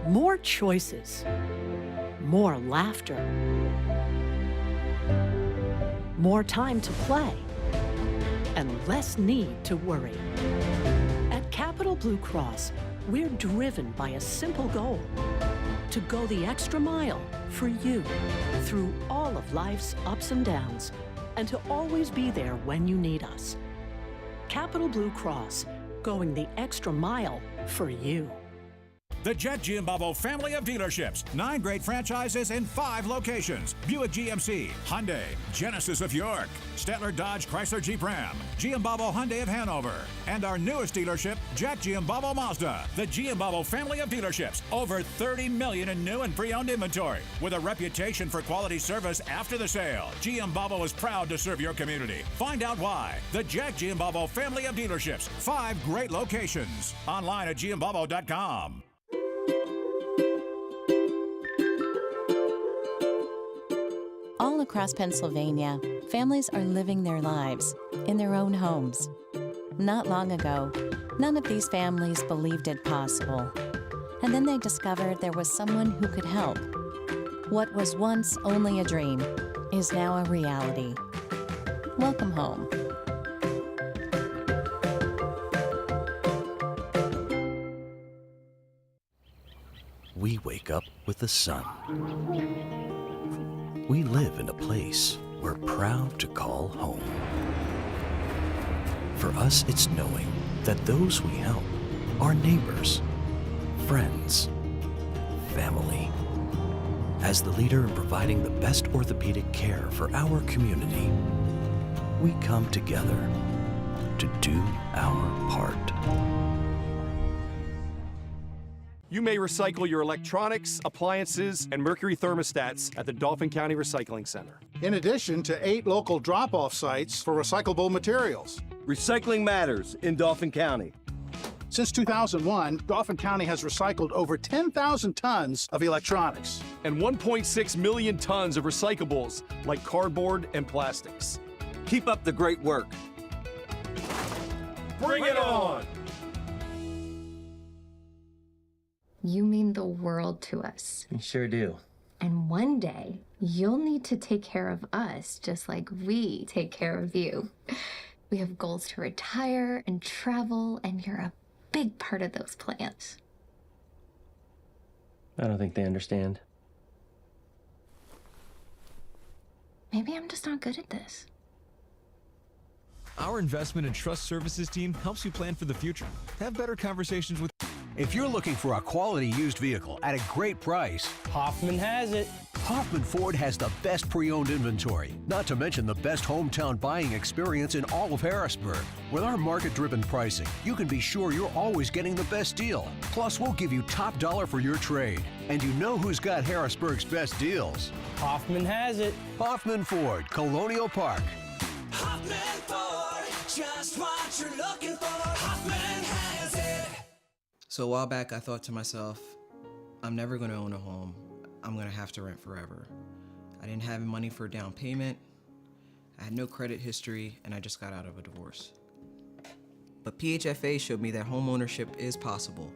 More choices. More laughter. More time to play. And less need to worry. At Capital Blue Cross, we're driven by a simple goal: to go the extra mile for you through all of life's ups and downs, and to always be there when you need us. Capital Blue Cross, going the extra mile for you. The Jack Giambalvo family of dealerships. 9 great franchises in 5 locations. Buick GMC, Hyundai, Genesis of York, Stettler Dodge Chrysler Jeep Ram, Giambalvo Hyundai of Hanover, and our newest dealership, Jack Giambalvo Mazda. The Giambalvo family of dealerships. Over 30 million in new and pre-owned inventory. With a reputation for quality service after the sale, Giambalvo is proud to serve your community. Find out why. The Jack Giambalvo family of dealerships. 5 great locations. Online at giambalvo.com. All across Pennsylvania, families are living their lives in their own homes. Not long ago, none of these families believed it possible. And then they discovered there was someone who could help. What was once only a dream is now a reality. Welcome home. We wake up with the sun. We live in a place we're proud to call home. For us, it's knowing that those we help are neighbors, friends, family. As the leader in providing the best orthopedic care for our community, we come together to do our part. You may recycle your electronics, appliances, and mercury thermostats at the Dauphin County Recycling Center. In addition to 8 local drop-off sites for recyclable materials. Recycling matters in Dauphin County. Since 2001, Dauphin County has recycled over 10,000 tons of electronics. And 1.6 million tons of recyclables like cardboard and plastics. Keep up the great work. Bring it on! You mean the world to us. You sure do. And one day, you'll need to take care of us just like we take care of you. We have goals to retire and travel, and you're a big part of those plans. I don't think they understand. Maybe I'm just not good at this. Our investment and trust services team helps you plan for the future. Have better conversations with... If you're looking for a quality used vehicle at a great price, Hoffman has it. Hoffman Ford has the best pre-owned inventory, not to mention the best hometown buying experience in all of Harrisburg. With our market-driven pricing, you can be sure you're always getting the best deal. Plus, we'll give you top dollar for your trade. And you know who's got Harrisburg's best deals? Hoffman has it. Hoffman Ford, Colonial Park. Hoffman Ford, just what you're looking for. Hoffman has it. So a while back, I thought to myself, I'm never going to own a home. I'm going to have to rent forever. I didn't have money for a down payment. I had no credit history, and I just got out of a divorce. But PHFA showed me that home ownership is possible.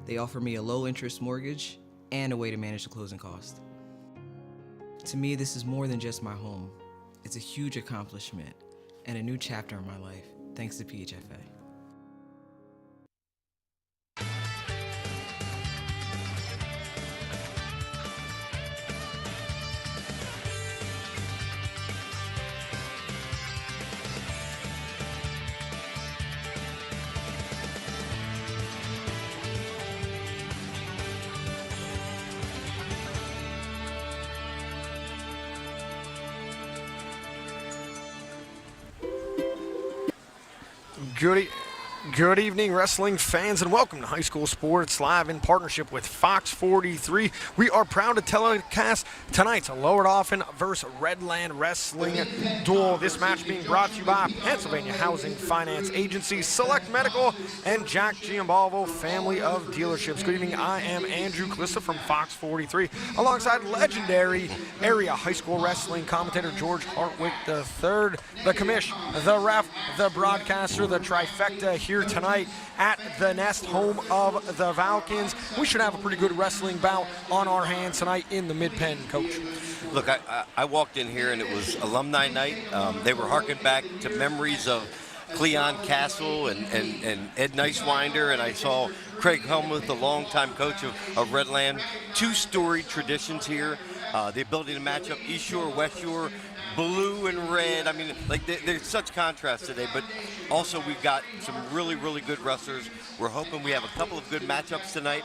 They offer me a low-interest mortgage and a way to manage the closing cost. To me, this is more than just my home. It's a huge accomplishment and a new chapter in my life, thanks to PHFA. Good evening, wrestling fans, and welcome to High School Sports Live in partnership with Fox 43. We are proud to telecast tonight's Lower Dauphin versus Redland Wrestling duel. This match being brought to you by Pennsylvania Housing Finance Agency, Select Medical, and Jack Giambalvo family of dealerships. Good evening, I am Andrew Calista from Fox 43, alongside legendary area high school wrestling commentator George Hartwick III, the commish, the ref, the broadcaster, the trifecta here here tonight at the Nest, home of the Falcons. We should have a pretty good wrestling bout on our hands tonight in the Mid-Penn, Coach. Look, I walked in here and it was alumni night. They were harking back to memories of Cleon Castle and Ed Nicewinder, and I saw Craig Helmuth, the longtime coach of Redland. Two storied traditions here. The ability to match up East Shore, West Shore, blue and red. I mean, like there's such contrast today, but also we've got some really, really good wrestlers. We're hoping we have a couple of good matchups tonight.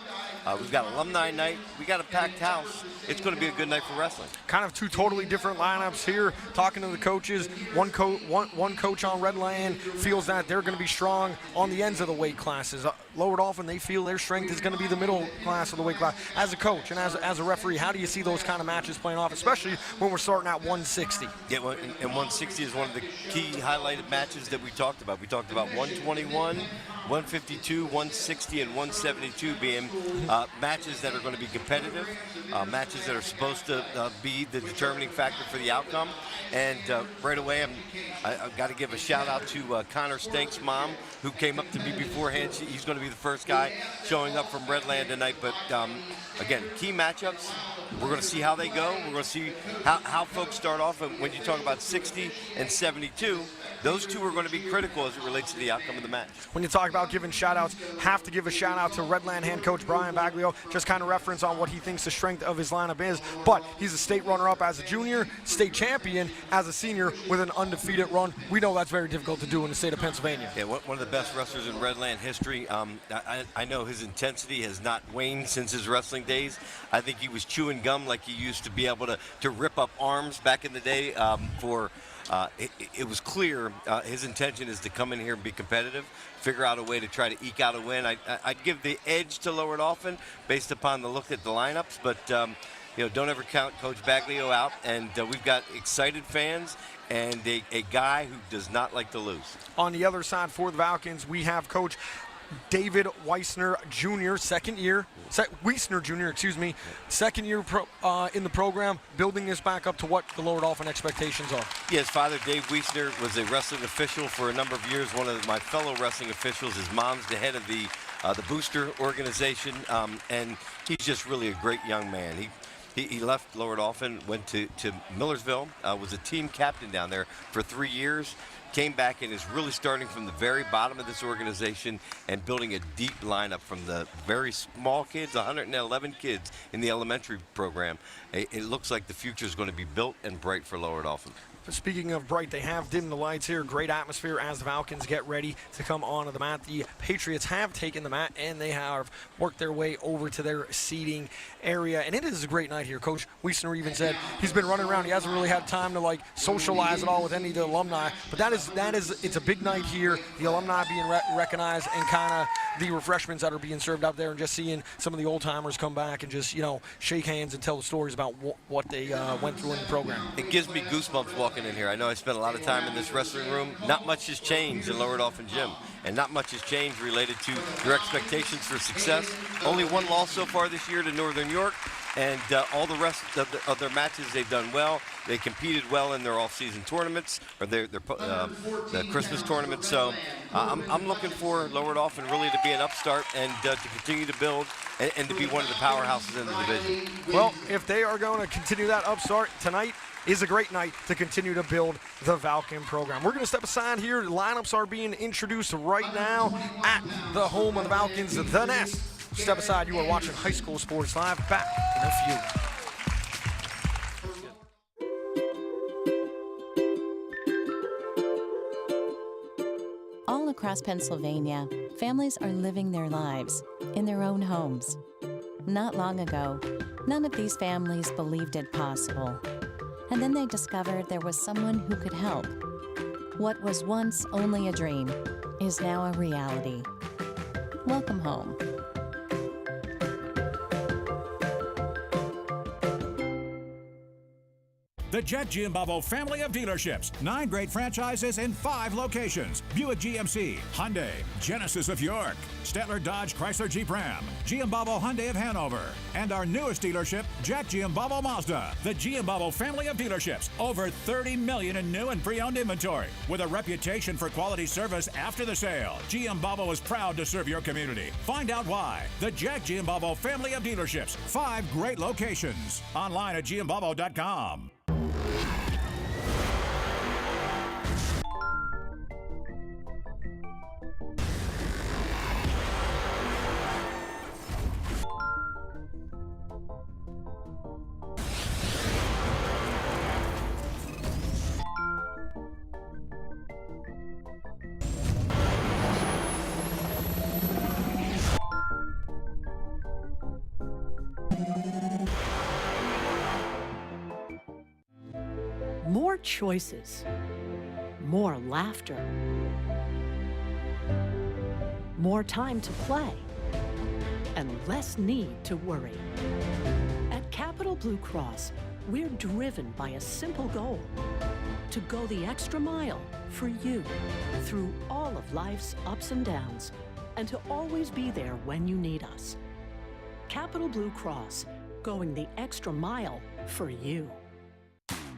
We've got alumni night. We got a packed house. It's going to be a good night for wrestling. Kind of two totally different lineups here. Talking to the coaches, one coach on Redland feels that they're going to be strong on the ends of the weight classes. Lower Dauphin, they feel their strength is going to be the middle class of the weight class. As a coach and as a referee, how do you see those kind of matches playing off, especially when we're starting at 160? Yeah, well, and 160 is one of the key highlighted matches that we talked about. We talked about 121, 152, 160, and 172 being matches that are going to be competitive, matches that are supposed to be the determining factor for the outcome. And right away, I've got to give a shout out to Connor Stink's mom, who came up to me beforehand. He's going to be the first guy showing up from Redland tonight. But again, key matchups. We're going to see how they go. We're going to see how folks start off. And when you talk about 60 and 72, those two are going to be critical as it relates to the outcome of the match. When you talk about giving shout-outs, have to give a shout-out to Redland hand coach Brian Baglio, just kind of reference on what he thinks the strength of his lineup is. But he's a state runner-up as a junior, state champion as a senior with an undefeated run. We know that's very difficult to do in the state of Pennsylvania. Yeah, one of the best wrestlers in Redland history. I know his intensity has not waned since his wrestling days. I think he was chewing gum like he used to be able to rip up arms back in the day it was clear his intention is to come in here and be competitive, figure out a way to try to eke out a win. I'd give the edge to Lower Dauphin based upon the look at the lineups, but don't ever count Coach Baglio out. And we've got excited fans and a guy who does not like to lose. On the other side for the Falcons, we have Coach David Weissner Jr., second year in the program, building this back up to what the Lower Dauphin expectations are. Yeah, his father, Dave Weissner, was a wrestling official for a number of years, one of my fellow wrestling officials. His mom's the head of the Booster organization, and he's just really a great young man. He left Lower Dauphin, went to Millersville, was a team captain down there for 3 years, came back and is really starting from the very bottom of this organization and building a deep lineup from the very small kids, 111 kids in the elementary program. It looks like the future is going to be built and bright for Lower Dauphin. Speaking of bright, they have dimmed the lights here. Great atmosphere as the Falcons get ready to come onto the mat. The Patriots have taken the mat, and they have worked their way over to their seating area. And it is a great night here. Coach Weissner even said he's been running around. He hasn't really had time to socialize at all with any of the alumni. But it's a big night here. The alumni being recognized, and kind of the refreshments that are being served out there, and just seeing some of the old timers come back and just shake hands and tell the stories about what they went through in the program. It gives me goosebumps walking in here. I know I spent a lot of time in this wrestling room. Not much has changed in Lower Dauphin Gym, and not much has changed related to your expectations for success. Only one loss so far this year to Northern York, and all the rest of their matches they've done well. They competed well in their off-season tournaments, or the Christmas tournament. So I'm looking for Lower Dauphin really to be an upstart and to continue to build and to be one of the powerhouses in the division. Well, if they are going to continue that upstart, tonight is a great night to continue to build the Falcon program. We're going to step aside here. The lineups are being introduced right now at the home of the Falcons, the Nest. Step aside. You are watching High School Sports Live. Back in a few. All across Pennsylvania, families are living their lives in their own homes. Not long ago, none of these families believed it possible. And then they discovered there was someone who could help. What was once only a dream is now a reality. Welcome home. The Jet Giambavo family of dealerships. 9 great franchises in 5 locations. Buick GMC, Hyundai, Genesis of York, Stettler Dodge Chrysler Jeep Ram, Giambavo Hyundai of Hanover, and our newest dealership, Jack Giambavo Mazda. The Giambavo family of dealerships. Over 30 million in new and pre-owned inventory. With a reputation for quality service after the sale, Giambavo is proud to serve your community. Find out why. The Jack Giambavo family of dealerships. 5 great locations. Online at giambavo.com. More choices, more laughter, more time to play, and less need to worry. At Capital Blue Cross, we're driven by a simple goal: to go the extra mile for you through all of life's ups and downs, and to always be there when you need us. Capital Blue Cross, going the extra mile for you.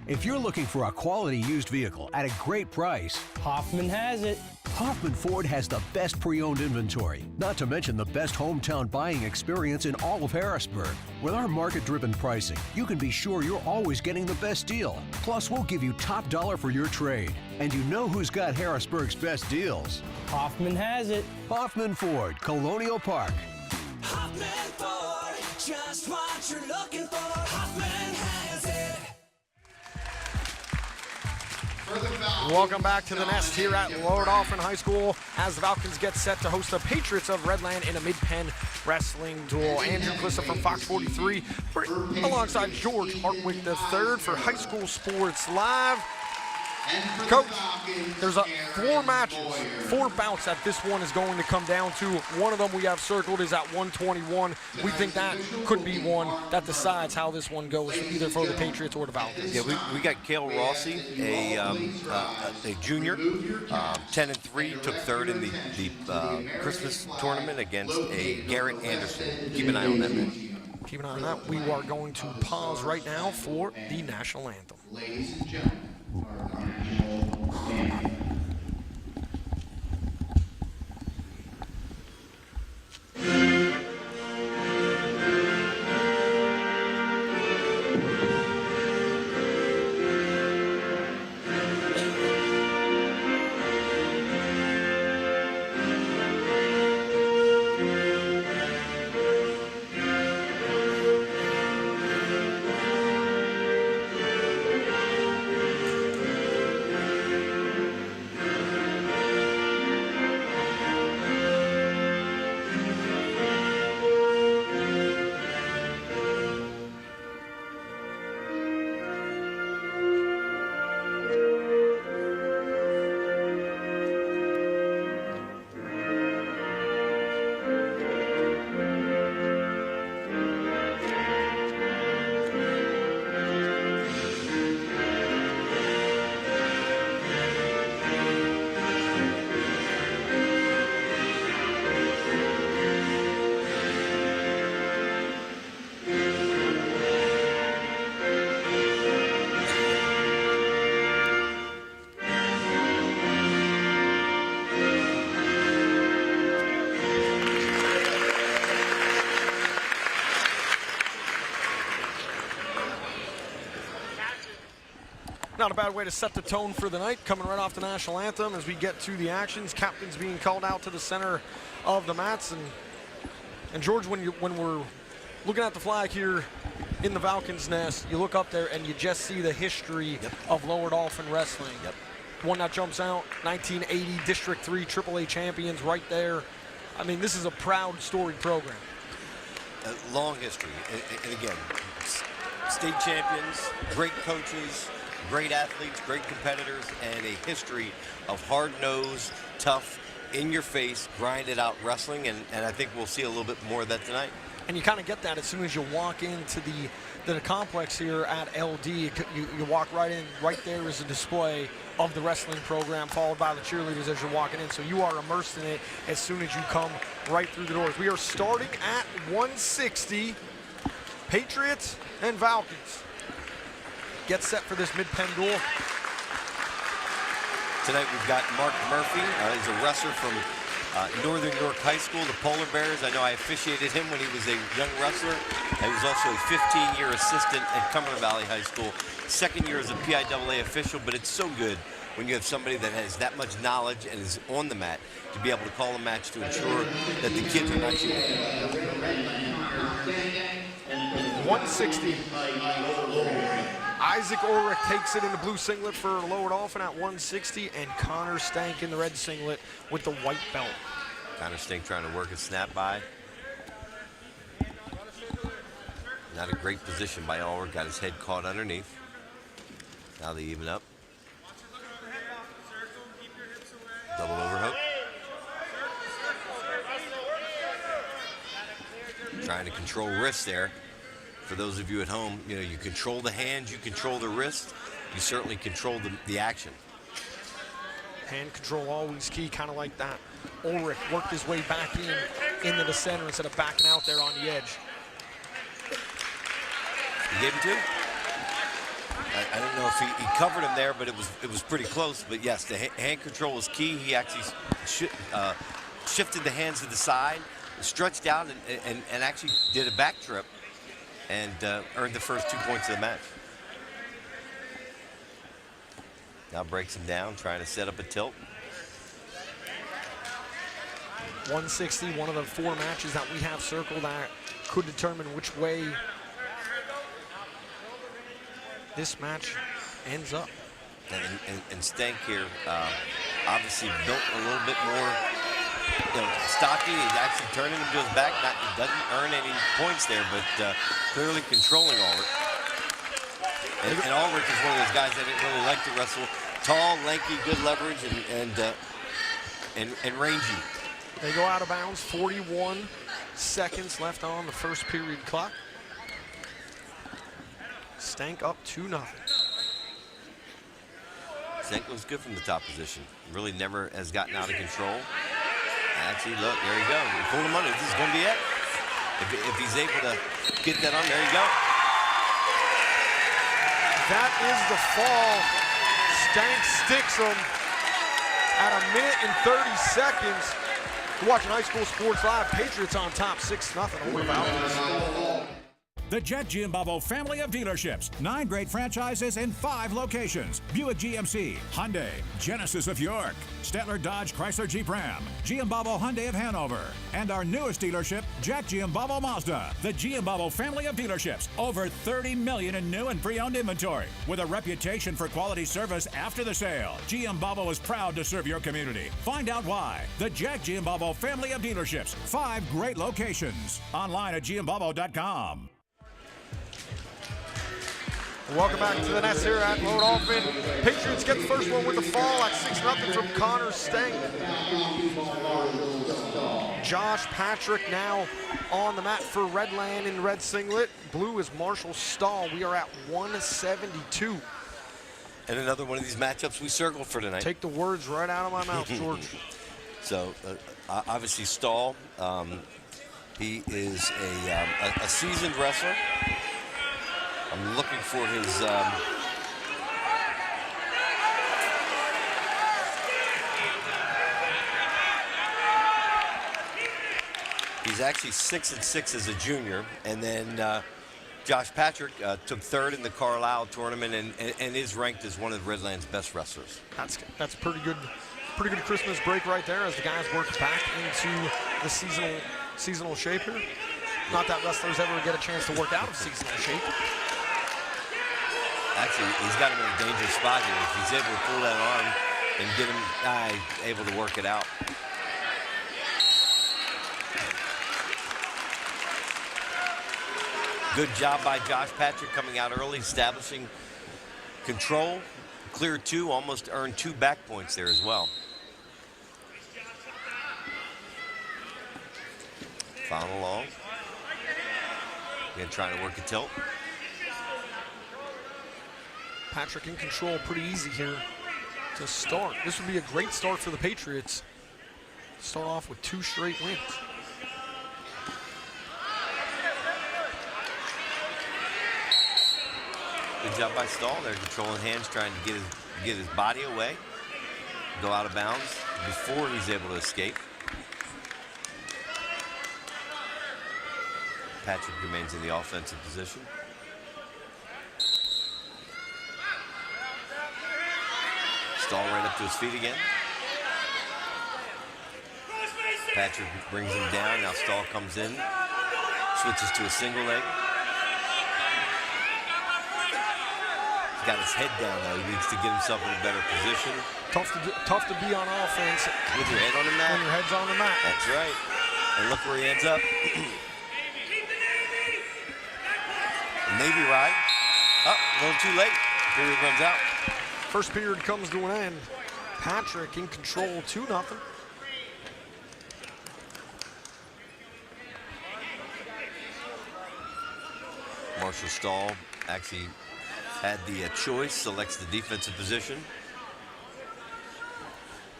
If you're looking for a quality used vehicle at a great price, Hoffman has it. Hoffman Ford has the best pre-owned inventory, not to mention the best hometown buying experience in all of Harrisburg. With our market-driven pricing, you can be sure you're always getting the best deal. Plus, we'll give you top dollar for your trade. And you know who's got Harrisburg's best deals? Hoffman has it. Hoffman Ford, Colonial Park. Hoffman Ford, just what you're looking for. Hoffman has it. Welcome back to the nest here at Lower Dauphin High School as the Falcons get set to host the Patriots of Redland in a mid-pen wrestling duel. Andrew Clissa from Fox 43 alongside George Hartwick III for High School Sports Live. Coach, there's 4 matches, 4 bouts that this one is going to come down to. One of them we have circled is at 121. We think that could be one that decides how this one goes, either for the Patriots or the Falcons. Yeah, we got Cale Rossi, a junior, 10-3, took 3rd in the Christmas tournament against a Garrett Anderson. Keep an eye on that match. Keep an eye on that. We are going to pause right now for the national anthem. Ladies and gentlemen, our national anthem. Not a bad way to set the tone for the night, coming right off the national anthem as we get to the actions. Captains being called out to the center of the mats. And George, when we're looking at the flag here in the Falcons' nest, you look up there and you just see the history of Lower Dauphin wrestling. One that jumps out, 1980 District 3 AAA champions right there. I mean, this is a proud, storied program. A long history, and again, state champions, great coaches, great athletes, great competitors, and a history of hard-nosed, tough, in-your-face, grinded-out wrestling, and I think we'll see a little bit more of that tonight. And you kind of get that as soon as you walk into the complex here at LD. You walk right in. Right there is a display of the wrestling program, followed by the cheerleaders as you're walking in. So you are immersed in it as soon as you come right through the doors. We are starting at 160. Patriots and Falcons. Get set for this mid-pen duel. Tonight we've got Mark Murphy. He's a wrestler from Northern York High School, the Polar Bears. I know I officiated him when he was a young wrestler. He was also a 15-year assistant at Cumberland Valley High School. Second year as a PIAA official, but it's so good when you have somebody that has that much knowledge and is on the mat to be able to call a match to ensure that the kids are not cheating. 160. Isaac Ulrich takes it in the blue singlet for Lower Dauphin at 160, and Connor Stank in the red singlet with the white belt. Connor Stank trying to work a snap by. Not a great position by Ulrich, got his head caught underneath. Now they even up. Double overhook. Trying to control wrist there. For those of you at home, you know, you control the hands, you control the wrist, you certainly control the action. Hand control always key, kind of like that. Ulrich worked his way back into the center instead of backing out there on the edge. You gave him two? I don't know if he covered him there, but it was pretty close. But yes, the hand control was key. He actually shifted the hands to the side, stretched out, and actually did a back trip. And earned the first 2 points of the match. Now breaks him down, trying to set up a tilt. 160, one of the 4 matches that we have circled that could determine which way this match ends up. And Stank here, obviously built a little bit more, stocky. He's actually turning him to his back. He doesn't earn any points there, but clearly controlling Ulrich. And Ulrich is one of those guys that didn't really like to wrestle. Tall, lanky, good leverage, and rangy. They go out of bounds. 41 seconds left on the first period clock. Stank up 2-0. Stank was good from the top position. Really never has gotten out of control. Actually, look, there you go. He pulled him under. This is going to be it. If he's able to get that on, there you go. That is the fall. Stank sticks him at 1 minute and 30 seconds. You're watching High School Sports Live. Patriots on top, 6-0 over Falcons. The Jet Giambavo family of dealerships. 9 great franchises in 5 locations. Buick GMC, Hyundai, Genesis of York, Stettler Dodge Chrysler Jeep Ram, Giambavo Hyundai of Hanover, and our newest dealership, Jack Giambavo Mazda. The Giambavo family of dealerships. Over 30 million in new and pre-owned inventory. With a reputation for quality service after the sale, Giambavo is proud to serve your community. Find out why. The Jack Giambavo family of dealerships. 5 great locations. Online at giambavo.com. Welcome back to the nest here at Lower Dauphin. Patriots get the first one with the fall at 6-0 from Connor Stank. Josh Patrick now on the mat for Redland in red singlet. Blue is Marshall Stahl. We are at 172. And another one of these matchups we circled for tonight. Take the words right out of my mouth, George. So, obviously Stahl, he is a seasoned wrestler. I'm looking for his he's actually 6-6 as a junior, and then Josh Patrick took 3rd in the Carlisle tournament and is ranked as one of Redland's best wrestlers. That's pretty good Christmas break right there as the guys work back into the seasonal shape here. Not that wrestlers ever get a chance to work out of seasonal shape. Actually, he's got him in a dangerous spot here. If he's able to pull that arm and get him able to work it out. Good job by Josh Patrick coming out early, establishing control. Clear 2, almost earned 2 back points there as well. Found along. Again, trying to work a tilt. Patrick in control, pretty easy here to start. This would be a great start for the Patriots. Start off with 2 straight wins. Good job by Stahl there, controlling hands, trying to get his body away, go out of bounds before he's able to escape. Patrick remains in the offensive position. Stahl right up to his feet again. Patrick brings him down. Now Stahl comes in, switches to a single leg. He's got his head down now. He needs to get himself in a better position. Tough to be on offense with your head on the mat. When your head's on the mat. That's right. And look where he ends up. Navy ride. Oh, a little too late. Period runs out. First period comes to an end. Patrick in control, 2-0. Marshall Stahl actually had the choice, selects the defensive position.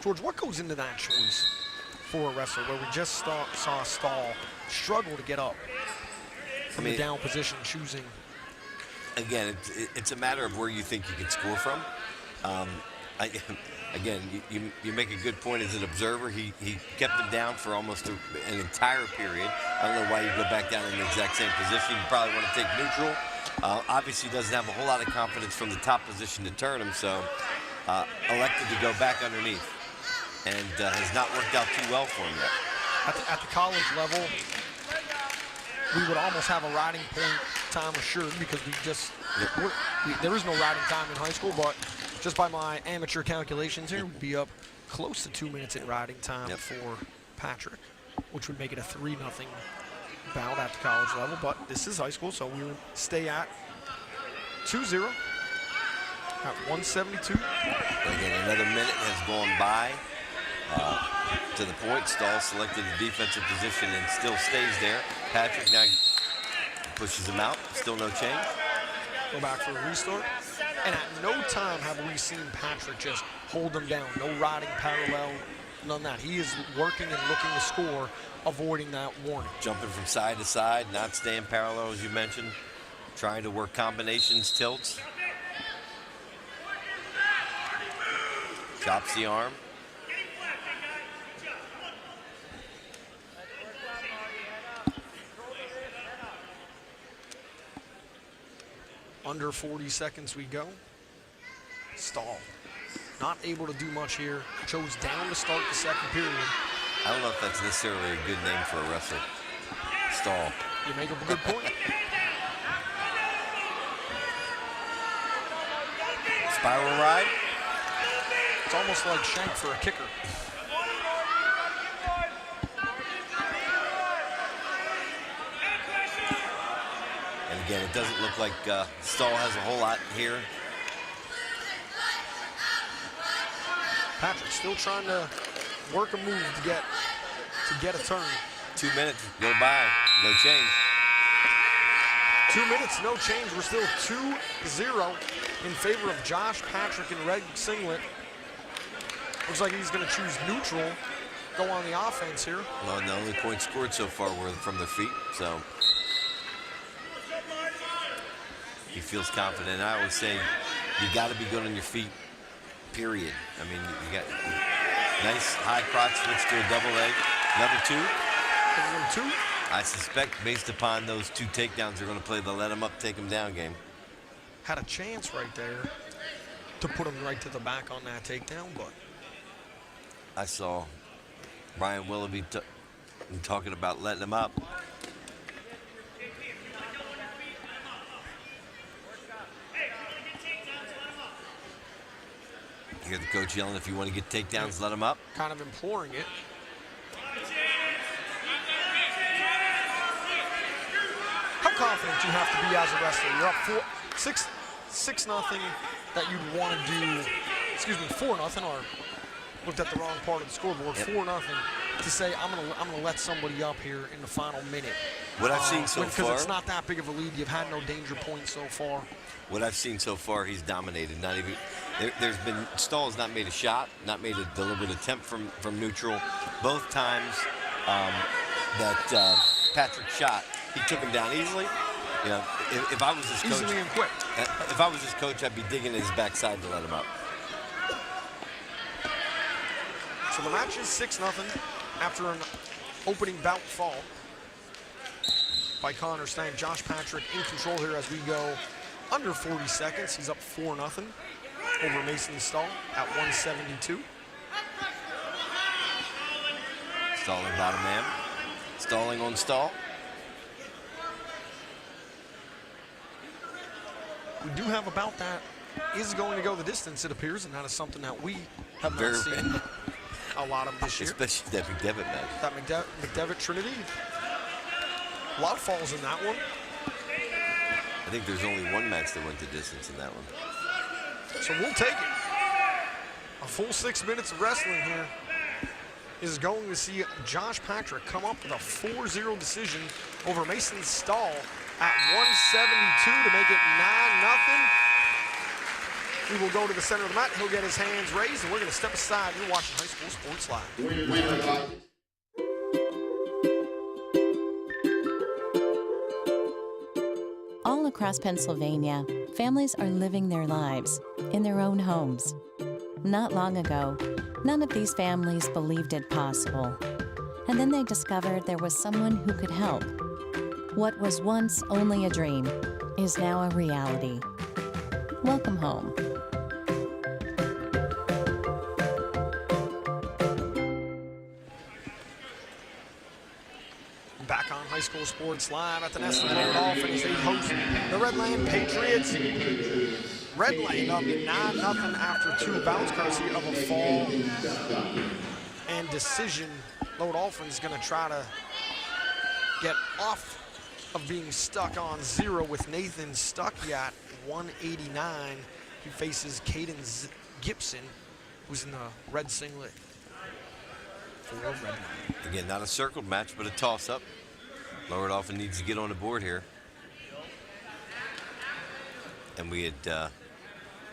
George, what goes into that choice for a wrestler where we just saw Stahl struggle to get up from the down position, choosing? Again, it's a matter of where you think you can score from. Again, you make a good point as an observer. He kept him down for almost an entire period. I don't know why you go back down in the exact same position. You probably want to take neutral. Obviously doesn't have a whole lot of confidence from the top position to turn him, so elected to go back underneath. And has not worked out too well for him yet. At the college level, we would almost have a riding point time assured because there is no riding time in high school, but just by my amateur calculations here, we'd be up close to 2 minutes in riding time for Patrick, which would make it a 3-0 bout at the college level. But this is high school, so we would stay at 2-0 at 172. Again, another minute has gone by. To the point, Stahl selected the defensive position and still stays there. Patrick now pushes him out, still no change. Go back for a restart. And at no time have we seen Patrick just hold him down. No riding parallel, none of that. He is working and looking to score, avoiding that warning. Jumping from side to side, not staying parallel, as you mentioned. Trying to work combinations, tilts. Chops the arm. Under 40 seconds we go. Stahl not able to do much here. Chose down to start the second period. I don't know if that's necessarily a good name for a wrestler. Stahl. You make a good point. Spiral ride. It's almost like shank for a kicker. And again, it doesn't look like Stahl has a whole lot here. Patrick still trying to work a move to get a turn. 2 minutes go by, no change. 2 minutes, no change. We're still 2-0 in favor of Josh Patrick in red singlet. Looks like he's going to choose neutral, go on the offense here. Well, and the only points scored so far were from their feet, so he feels confident. I always say you got to be good on your feet, period. I mean, you got nice high crotch switch to a double leg. Another two. I suspect based upon those 2 takedowns, they're going to play the let him up, take him down game. Had a chance right there to put him right to the back on that takedown, but I saw Brian Willoughby talking about letting him up. You hear the coach yelling, if you want to get takedowns, let him up. Kind of imploring it. How confident do you have to be as a wrestler? You're up 6-0 that you'd want to do, 4-0, or looked at the wrong part of the scoreboard, 4-0. to say I'm gonna let somebody up here in the final minute. What I've seen so far, because it's not that big of a lead. You've had no danger points so far. What I've seen so far, he's dominated. Not even there's been Stahl's not made a shot, not made a deliberate attempt from neutral. Both times that Patrick shot, he took him down easily. You know, if I was his coach, easily and quick. If I was his coach, I'd be digging his backside to let him up. So the match is 6-0 after an opening bout fall by Connor Stang. Josh Patrick in control here as we go under 40 seconds. He's up 4-0 over Mason Stahl at 172. Stalling bottom man. Stalling on Stahl. We do have a bout that is going to go the distance, it appears, and that is something that we have not seen a lot of this year. Especially that McDevitt match. That McDevitt Trinity. A lot of falls in that one. I think there's only one match that went the distance in that one. So we'll take it. A full 6 minutes of wrestling here is going to see Josh Patrick come up with a 4-0 decision over Mason Stahl at 172 to make it 9-0. He will go to the center of the mat. He'll get his hands raised, and we're going to step aside. You're watching High School Sports Live. All across Pennsylvania, families are living their lives in their own homes. Not long ago, none of these families believed it possible. And then they discovered there was someone who could help. What was once only a dream is now a reality. Welcome home. Back on High School Sports Live at the Nestle Dauphin as they host the Redland Patriots. Redland up 9-0 after 2 bouts, courtesy of a fall and decision. Lowell Dolphin is going to try to get off of being stuck on 0 with Nathan Stuckey at 189. He faces Caden Gibson, who's in the red singlet for Redland. Again, not a circled match, but a toss-up. Lower Dolphin needs to get on the board here. And we had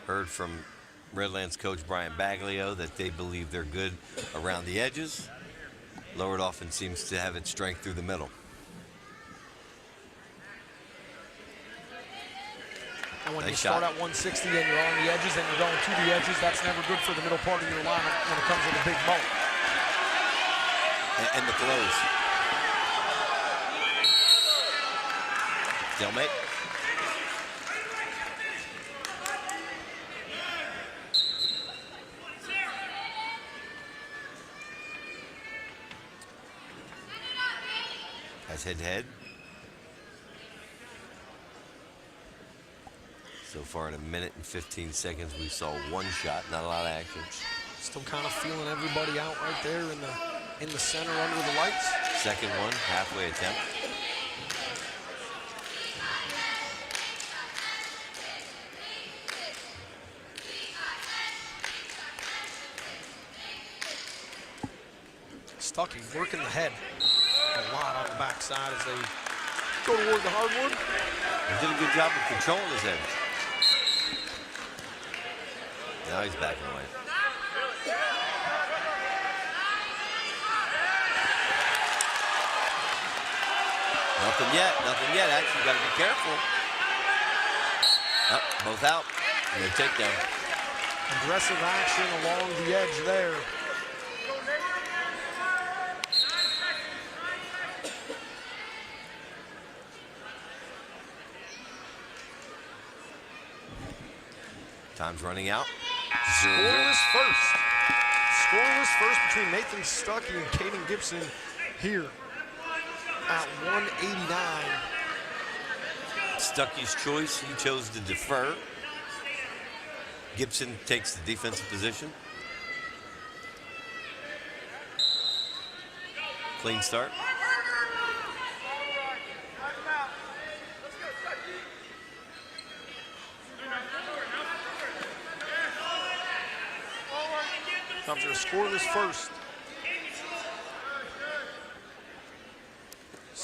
heard from Redlands coach Brian Baglio that they believe they're good around the edges. Lower Dolphin seems to have its strength through the middle. And when you start at 160 and you're on the edges and you're going to the edges, that's never good for the middle part of your lineup when it comes to the big boat. And the close. Stalemate. Has head-to-head. So far in 1 minute and 15 seconds, we saw 1 shot, not a lot of action. Still kind of feeling everybody out right there in the center under the lights. Second one, halfway attempt. Stuckey working the head a lot on the backside as they go toward the hardwood. He did a good job of controlling his head. Now he's backing away. Nothing yet, nothing yet. Actually, got to be careful. Oh, both out. And they take down. Aggressive action along the edge there. Time's running out. Scoreless first. Scoreless first between Nathan Stuckey and Caden Gibson here at 189. Stuckey's choice, he chose to defer. Gibson takes the defensive position. Clean start. After a scoreless first.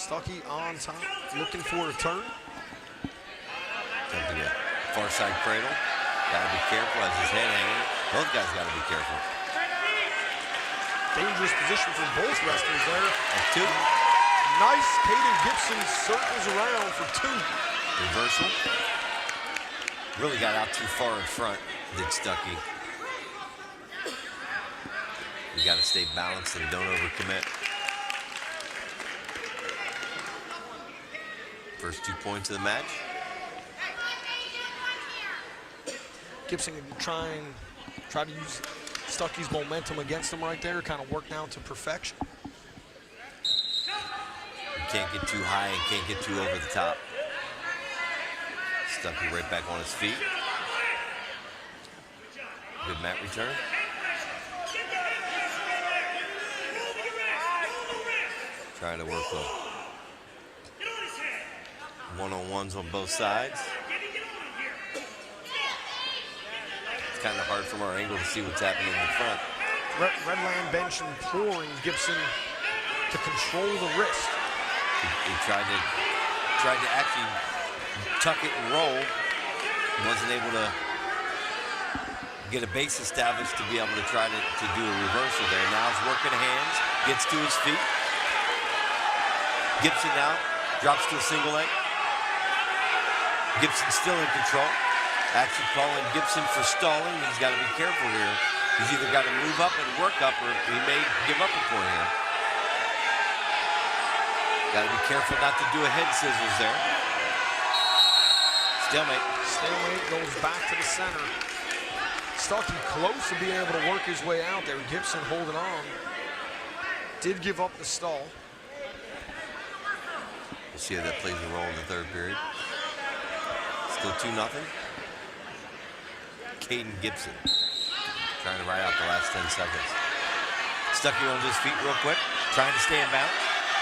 Stuckey on top, looking for a turn. Jumping a far side cradle. Gotta be careful as his head hanging. Both guys gotta be careful. Dangerous position for both wrestlers there. And 2. Nice. Caden Gibson circles around for 2. Reversal. Really got out too far in front, did Stuckey. You gotta stay balanced and don't overcommit. First 2 points of the match. Gibson can try to use Stuckey's momentum against him right there, kind of work down to perfection. You can't get too high and can't get too over the top. Stuckey right back on his feet. Good mat return. Trying to work the one-on-ones on both sides. It's kind of hard from our angle to see what's happening in the front. Redland bench imploring Gibson to control the wrist. He tried to actually tuck it and roll. Wasn't able to get a base established to be able to try to do a reversal there. Now he's working hands, gets to his feet. Gibson now drops to a single leg. Gibson still in control. Actually calling Gibson for stalling. He's got to be careful here. He's either got to move up and work up, or he may give up a point here. Got to be careful not to do a head scissors there. Stalemate. Stalemate goes back to the center. Stuckey close to being able to work his way out there. Gibson holding on. Did give up the stall. We'll see how that plays a role in the third period. Still 2-0. Caden Gibson trying to ride out the last 10 seconds. Stuckey on his feet real quick, trying to stay in bounds,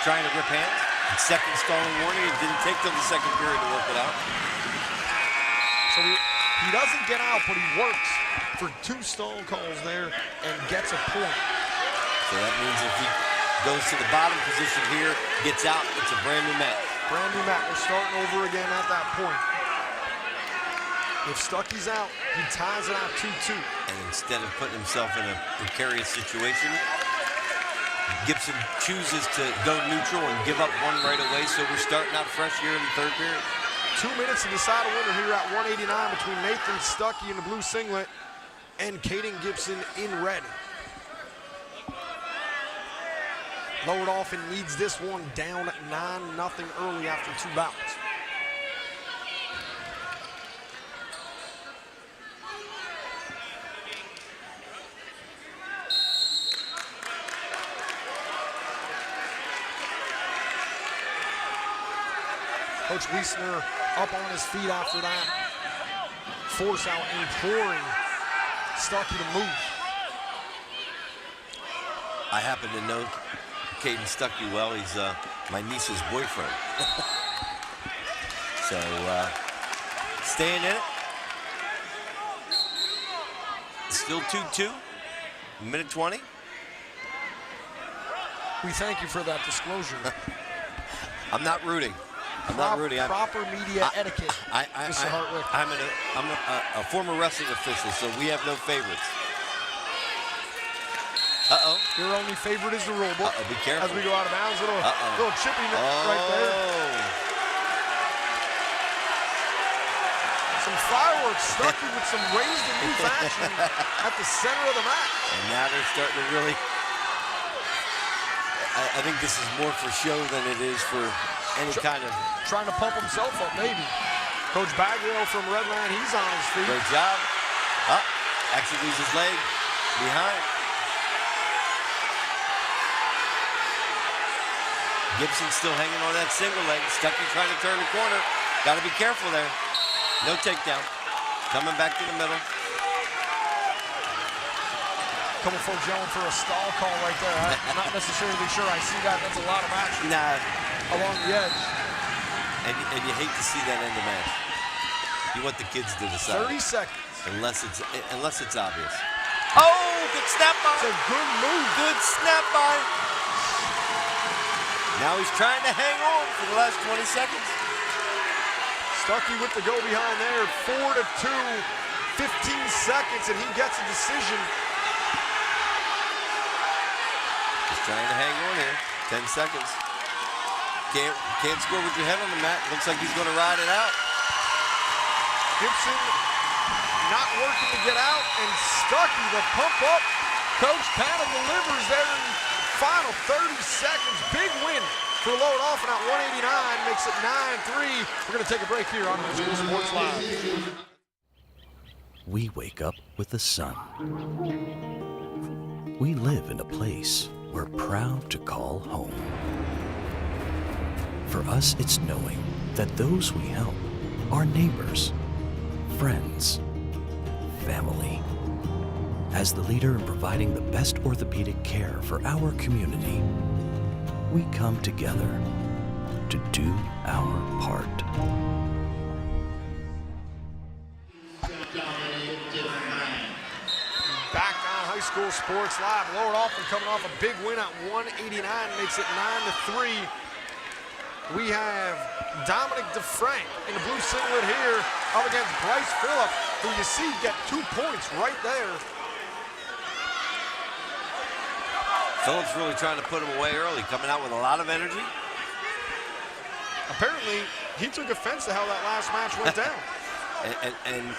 trying to rip hands. Second stalling warning. It didn't take till the second period to work it out. So he doesn't get out, but he works for 2 stall calls there and gets a point. So that means if he goes to the bottom position here, gets out, it's a brand new match. Brand new match. We're starting over again at that point. If Stuckey's out, he ties it out 2-2. And instead of putting himself in a precarious situation, Gibson chooses to go neutral and give up one right away. So we're starting out fresh here in the third period. 2 minutes to decide a winner here at 189 between Nathan Stuckey in the blue singlet and Caden Gibson in red. Lower Dauphin needs this one down 9-0 early after 2 bouts. Coach Wiesner up on his feet after that. Force out, imploring Stuckey to move. I happen to know Caden Stuckey well. He's my niece's boyfriend. So staying in it. Still 2-2. Minute 20. We thank you for that disclosure. I'm not rooting. I'm not rooting. Proper media etiquette, Mr. Hartwick. I'm a former wrestling official, so we have no favorites. Uh-oh. Your only favorite is the rule book. Be careful. As we go out of bounds, little chippy right there. Some fireworks. Stuckey with some raised and loose action at the center of the mat. And now they're starting to really... I think this is more for show than it is for any kind of... Trying to pump himself up, maybe. Coach Bagwell from Redland, he's on his feet. Great job. Actually loses his leg behind. Gibson still hanging on that single leg. Stuckey trying to turn the corner. Got to be careful there. No takedown. Coming back to the middle. Couple folks yelling for a stall call right there. I'm not necessarily sure I see that. That's a lot of action. Nah. Along the edge. And you hate to see that end the match. You want the kids to decide. 30 seconds. Unless it's obvious. Oh, good snap by. It's a good move. Good snap by. Now he's trying to hang on for the last 20 seconds. Stuckey with the go behind there, 4-2, 15 seconds, and he gets a decision. He's trying to hang on here, 10 seconds. Can't score with your head on the mat. Looks like he's going to ride it out. Gibson not working to get out, and Stuckey, the pump up. Coach kind of delivers there in the final 30 seconds. Big win for Lower Dauphin at 189, makes it 9-3. We're going to take a break here on High School Sports Live. We wake up with the sun. We live in a place we're proud to call home. For us, it's knowing that those we help are neighbors, friends, family. As the leader in providing the best orthopedic care for our community, we come together to do our part. Back on High School Sports Live. Lower Dauphin coming off a big win at 189, makes it 9-3. We have Dominic DeFrank in the blue singlet here up against Bryce Phillips, who you see get 2 points right there. Phillips really trying to put him away early, coming out with a lot of energy. Apparently, he took offense to how that last match went down. and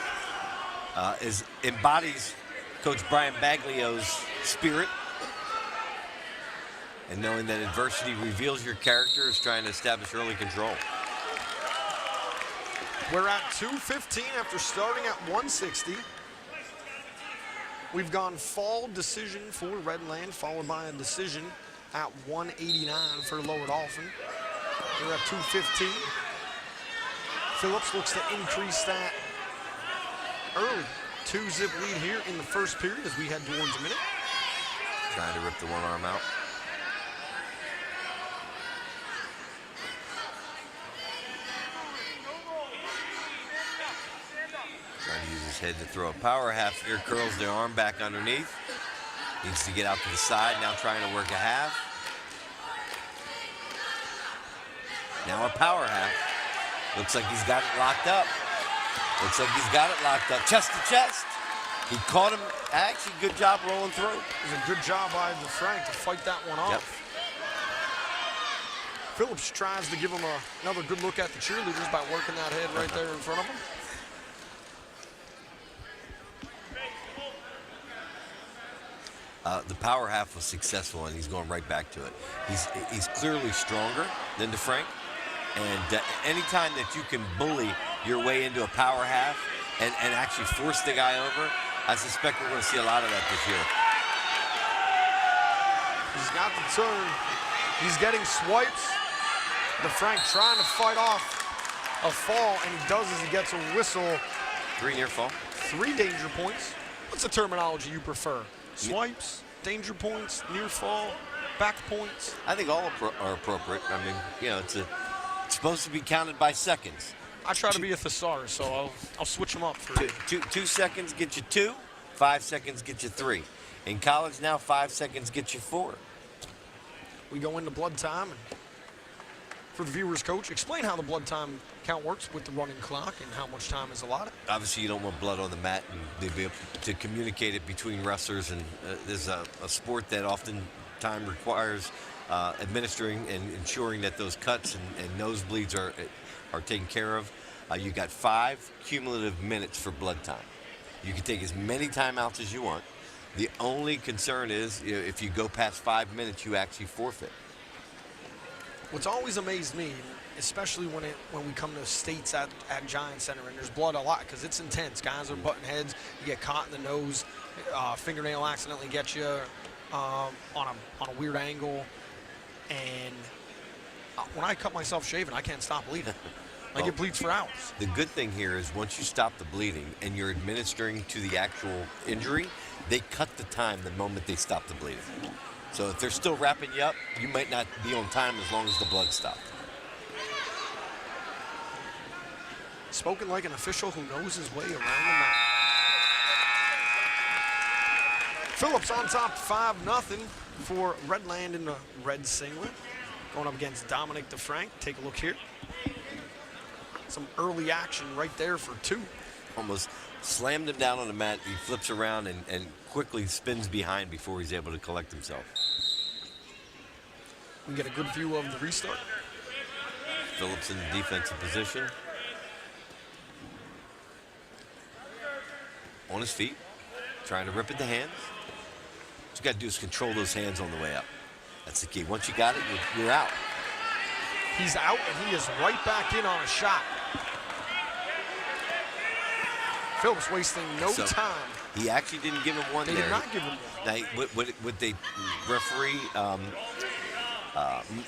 embodies Coach Brian Baglio's spirit. And knowing that adversity reveals your character is trying to establish early control. We're at 2:15 after starting at 160. We've gone fall decision for Redland, followed by a decision at 189 for Lower Dauphin. We're at 2:15. Phillips looks to increase that early. 2-zip lead here in the first period as we head towards a minute. Trying to rip the one arm out. Trying to use his head to throw a power half here, curls the arm back underneath. Needs to get out to the side, now trying to work a half. Now a power half. Looks like he's got it locked up. Looks like he's got it locked up, chest to chest. He caught him, actually good job rolling through. It was a good job by DeFrank to fight that one off. Yep. Phillips tries to give him another good look at the cheerleaders by working that head right there in front of him. The power half was successful, and he's going right back to it. He's clearly stronger than DeFrank, and anytime that you can bully your way into a power half and actually force the guy over, I suspect we're going to see a lot of that this year. He's got the turn. He's getting swipes. DeFrank trying to fight off a fall, and he does as he gets a whistle. 3 near fall. 3 danger points. What's the terminology you prefer? Swipes, danger points, near fall, back points? I think all are appropriate. I mean, you know, it's supposed to be counted by seconds. I try to be a thesaurus, so I'll switch them up for you. 2 seconds get you 2, 5 seconds get you 3. In college now, 5 seconds get you 4. We go into blood time, and for the viewers, coach, explain how the blood time count works with the running clock and how much time is allotted. Obviously, you don't want blood on the mat, and they be able to communicate it between wrestlers. And there's a sport that often time requires administering and ensuring that those cuts and nosebleeds are taken care of. You got 5 cumulative minutes for blood time. You can take as many timeouts as you want. The only concern is if you go past 5 minutes, you actually forfeit. What's always amazed me, especially when we come to states at Giant Center, and there's blood a lot because it's intense. Guys are butting heads. You get caught in the nose. Fingernail accidentally gets you on a weird angle. And when I cut myself shaving, I can't stop bleeding. Like it bleeds for hours. The good thing here is once you stop the bleeding and you're administering to the actual injury, they cut the time the moment they stop the bleeding. So if they're still wrapping you up, you might not be on time as long as the blood stopped. Spoken like an official who knows his way around the mat. Phillips on top 5-0 for Redland in the red singlet. Going up against Dominic DeFrank. Take a look here. Some early action right there for 2. Almost slammed him down on the mat. He flips around and quickly spins behind before he's able to collect himself. We get a good view of the restart. Phillips in the defensive position. On his feet, trying to rip at the hands. What you got to do is control those hands on the way up. That's the key. Once you got it, you're out. He's out, and he is right back in on a shot. Phillips wasting no time. He actually didn't give him one They there. did not give him one. Now, what the referee,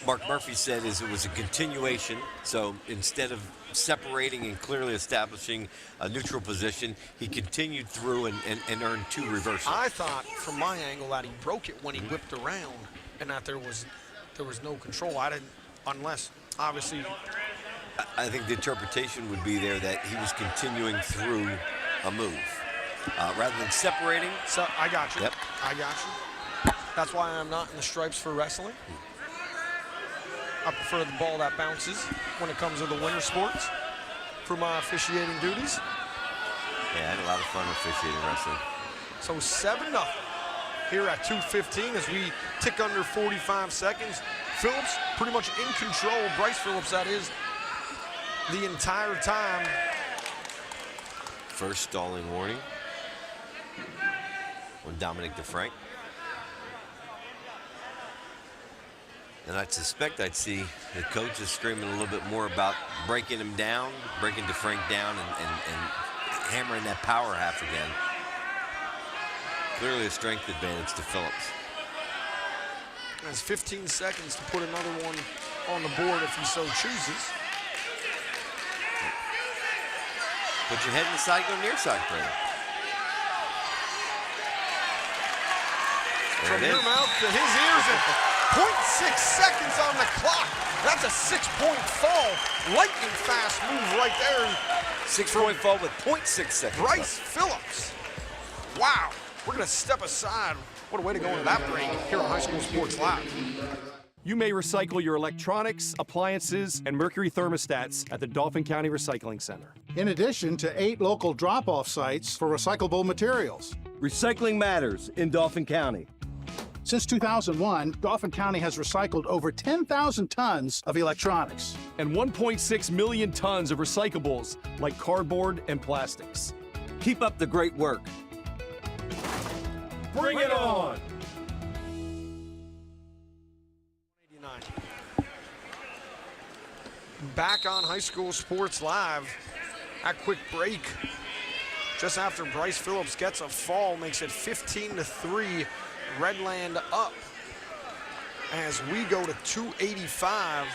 Mark Murphy, said is it was a continuation. So instead of separating and clearly establishing a neutral position, he continued through and earned 2 reversals. I thought, from my angle, that he broke it when he whipped around, and that there was no control. I didn't, unless obviously. I think the interpretation would be there that he was continuing through a move rather than separating. So I got you. Yep. I got you. That's why I'm not in the stripes for wrestling. I prefer the ball that bounces when it comes to the winter sports for my officiating duties. Yeah, I had a lot of fun officiating wrestling. So 7-0 here at 2:15 as we tick under 45 seconds. Phillips pretty much in control. Bryce Phillips, that is, the entire time. First stalling warning on Dominic DeFrank. And I suspect I'd see the coaches screaming a little bit more about breaking him down, breaking DeFrank down, and hammering that power half again. Clearly a strength advantage to Phillips. Has 15 seconds to put another one on the board if he so chooses. Put your head in the side, go near side, Brandon. From your mouth to his ears, and 0.6 seconds on the clock. That's a 6-point fall. Lightning fast move right there. 6-point fall with 0.6 seconds. Bryce Phillips. Wow. We're going to step aside. What a way to go into that break here on High School Sports Live. You may recycle your electronics, appliances, and mercury thermostats at the Dauphin County Recycling Center. In addition to 8 local drop-off sites for recyclable materials. Recycling matters in Dauphin County. Since 2001, Dauphin County has recycled over 10,000 tons of electronics. And 1.6 million tons of recyclables like cardboard and plastics. Keep up the great work. Bring it on! Back on High School Sports Live. That quick break just after Bryce Phillips gets a fall makes it 15-3. Redland up as we go to 285.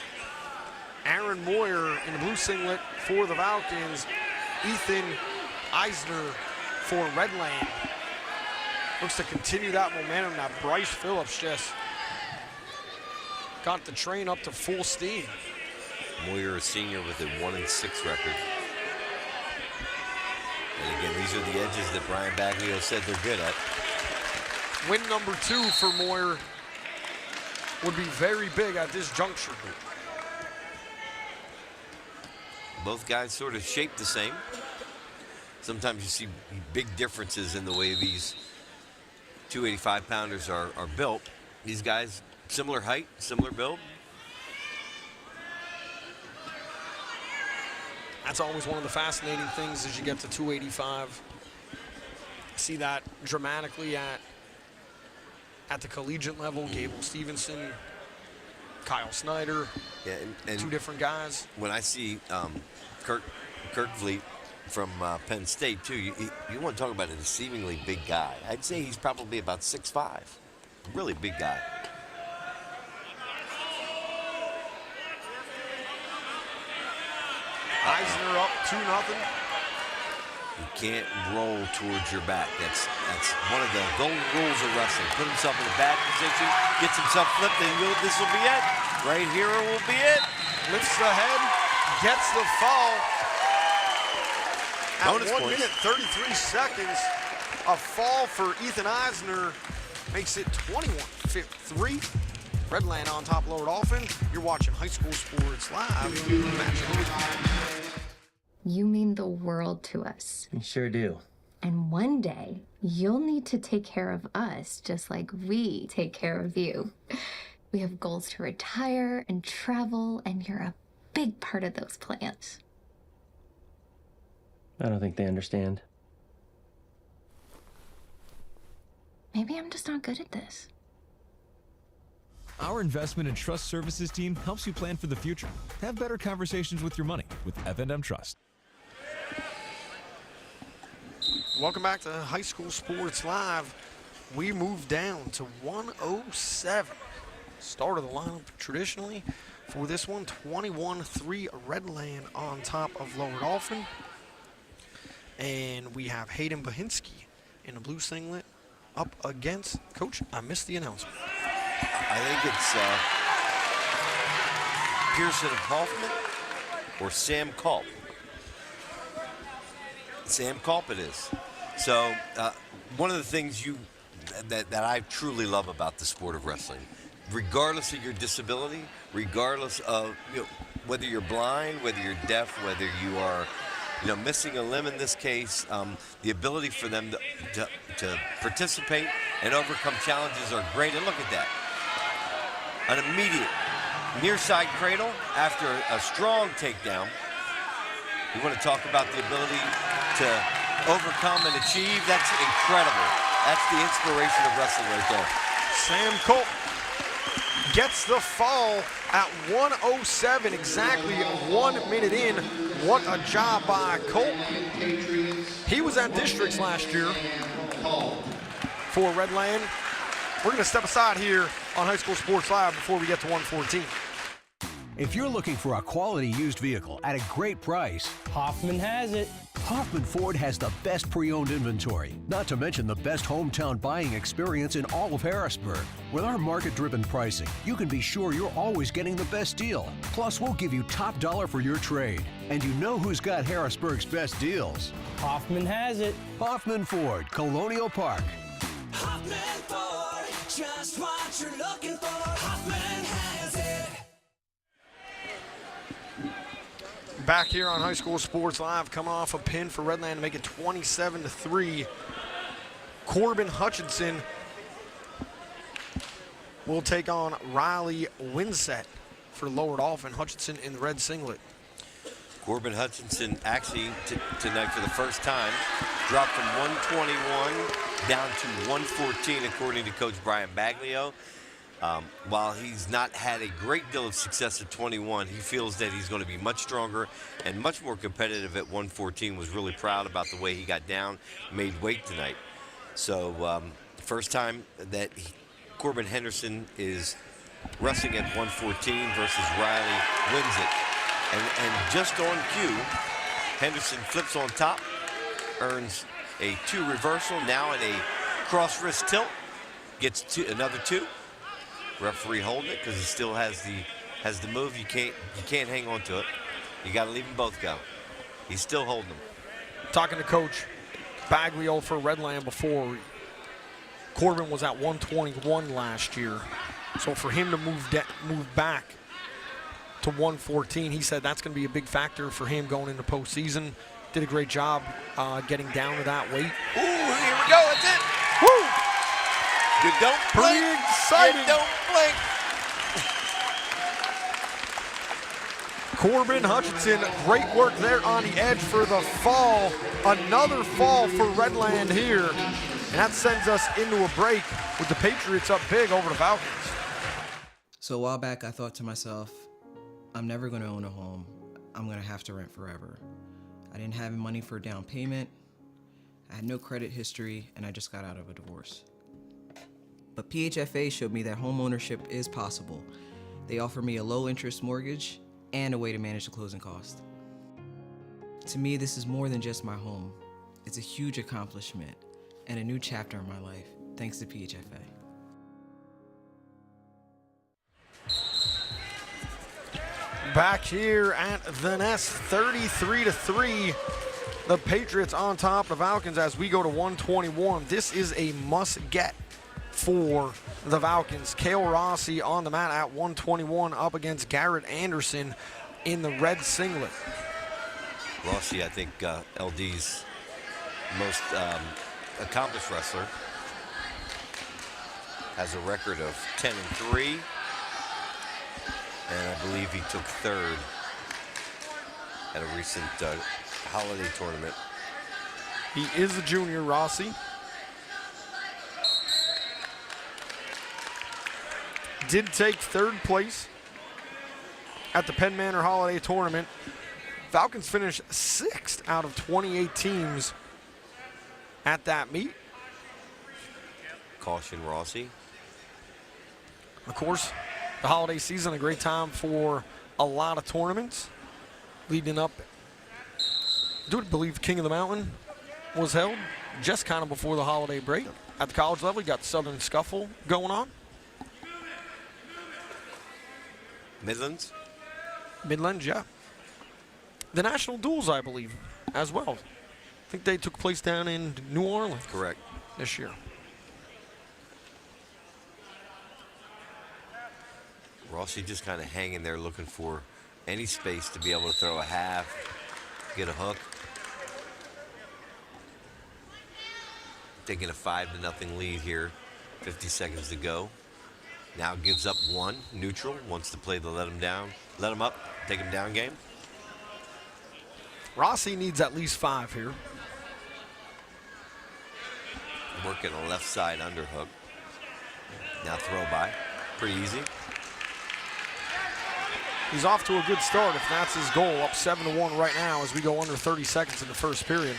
Aaron Moyer in the blue singlet for the Falcons. Ethan Eisner for Redland. Looks to continue that momentum that Bryce Phillips just got the train up to full steam. Moyer, a senior with a 1-6 record. And again, these are the edges that Brian Baglio said they're good at. Win number 2 for Moyer would be very big at this juncture. Both guys sort of shaped the same. Sometimes you see big differences in the way these 285-pounders are built. These guys, similar height, similar build. That's always one of the fascinating things as you get to 285. See that dramatically at the collegiate level. Gable Stevenson, Kyle Snyder, yeah, and 2 different guys. When I see Kirk Vliet from Penn State, too, you want to talk about a deceivingly big guy. I'd say he's probably about 6'5", really big guy. Eisner up 2-0. You can't roll towards your back. That's one of the golden rules of wrestling. Put himself in a bad position, gets himself flipped, and this will be it. Right here will be it. Lifts the head, gets the fall. At Bonus 1 points. minute, 33 seconds, a fall for Ethan Eisner makes it 21-3. Redland on top Lower Dauphin. You're watching High School Sports Live. You mean the world to us. You sure do. And one day, you'll need to take care of us just like we take care of you. We have goals to retire and travel, and you're a big part of those plans. I don't think they understand. Maybe I'm just not good at this. Our investment and trust services team helps you plan for the future. Have better conversations with your money with F&M Trust. Welcome back to High School Sports Live. We moved down to 107. Start of the lineup traditionally for this one, 21-3 Redland on top of Lower Dauphin. And we have Hayden Bahinsky in a blue singlet up against, Coach, I missed the announcement. I think it's Pearson Hoffman or Sam Culp. Sam Culp it is. So one of the things that I truly love about the sport of wrestling, regardless of your disability, regardless of whether you're blind, whether you're deaf, whether you are missing a limb in this case, the ability for them to participate and overcome challenges are great. And look at that. An immediate near side cradle after a strong takedown. You want to talk about the ability to overcome and achieve? That's incredible. That's the inspiration of wrestling right there. Sam Culp gets the fall at 107, exactly 1 minute in. What a job by Culp. He was at districts last year for Redland. We're going to step aside here on High School Sports Live before we get to 114. If you're looking for a quality used vehicle at a great price, Hoffman has it. Hoffman Ford has the best pre-owned inventory, not to mention the best hometown buying experience in all of Harrisburg. With our market-driven pricing, you can be sure you're always getting the best deal. Plus, we'll give you top dollar for your trade. And you know who's got Harrisburg's best deals. Hoffman has it. Hoffman Ford, Colonial Park. Hoffman Ford, just what you're looking for. Hoffman has it. Back here on High School Sports Live, coming off a pin for Redland to make it 27-3. Corbin Hutchinson will take on Riley Winsett for Lower Dauphin. Hutchinson in the red singlet. Corbin Hutchinson actually tonight for the first time dropped from 121 down to 114 according to Coach Brian Baglio. While he's not had a great deal of success at 21, he feels that he's going to be much stronger and much more competitive at 114. Was really proud about the way he got down, made weight tonight. So first time that Corbin Henderson is wrestling at 114 versus Riley wins it. And just on cue, Henderson flips on top, earns a 2 reversal, now in a cross wrist tilt, gets another 2. Referee holding it because he still has the move. You can't hang on to it. You got to leave them both go. He's still holding them. Talking to Coach Baglio for Redland before, Corbin was at 121 last year. So for him to move back to 114, he said that's going to be a big factor for him going into postseason. Did a great job getting down to that weight. Ooh, here we go. That's it. Woo! You don't blink. Pretty exciting. You don't blink. Corbin Hutchinson, great work there on the edge for the fall. Another fall for Redland here. And that sends us into a break with the Patriots up big over the Falcons. So a while back, I thought to myself, I'm never going to own a home. I'm going to have to rent forever. I didn't have money for a down payment. I had no credit history, and I just got out of a divorce. But PHFA showed me that home ownership is possible. They offer me a low-interest mortgage and a way to manage the closing cost. To me, this is more than just my home. It's a huge accomplishment and a new chapter in my life, thanks to PHFA. Back here at the Nest, 33-3. The Patriots on top of the Falcons as we go to 121. This is a must-get for the Falcons. Cale Rossi on the mat at 121 up against Garrett Anderson in the red singlet. Rossi, I think, LD's most accomplished wrestler. Has a record of 10-3. And I believe he took third at a recent holiday tournament. He is a junior, Rossi. Did take third place at the Penn Manor Holiday Tournament. Falcons finished 6th out of 28 teams at that meet. Caution, Rossi. Of course, the holiday season, a great time for a lot of tournaments leading up. I do believe King of the Mountain was held just kind of before the holiday break. At the college level, you got the Southern Scuffle going on. Midlands? Midlands, yeah. The National Duels, I believe, as well. I think they took place down in New Orleans. Correct. This year. Rossi just kind of hanging there looking for any space to be able to throw a half, get a hook. Taking a 5-0 lead here, 50 seconds to go. Now gives up one, neutral, wants to play the let him down, let him up, take him down game. Rossi needs at least 5 here. Working a left side underhook. Now throw by, pretty easy. He's off to a good start if that's his goal, up 7-1 right now as we go under 30 seconds in the first period.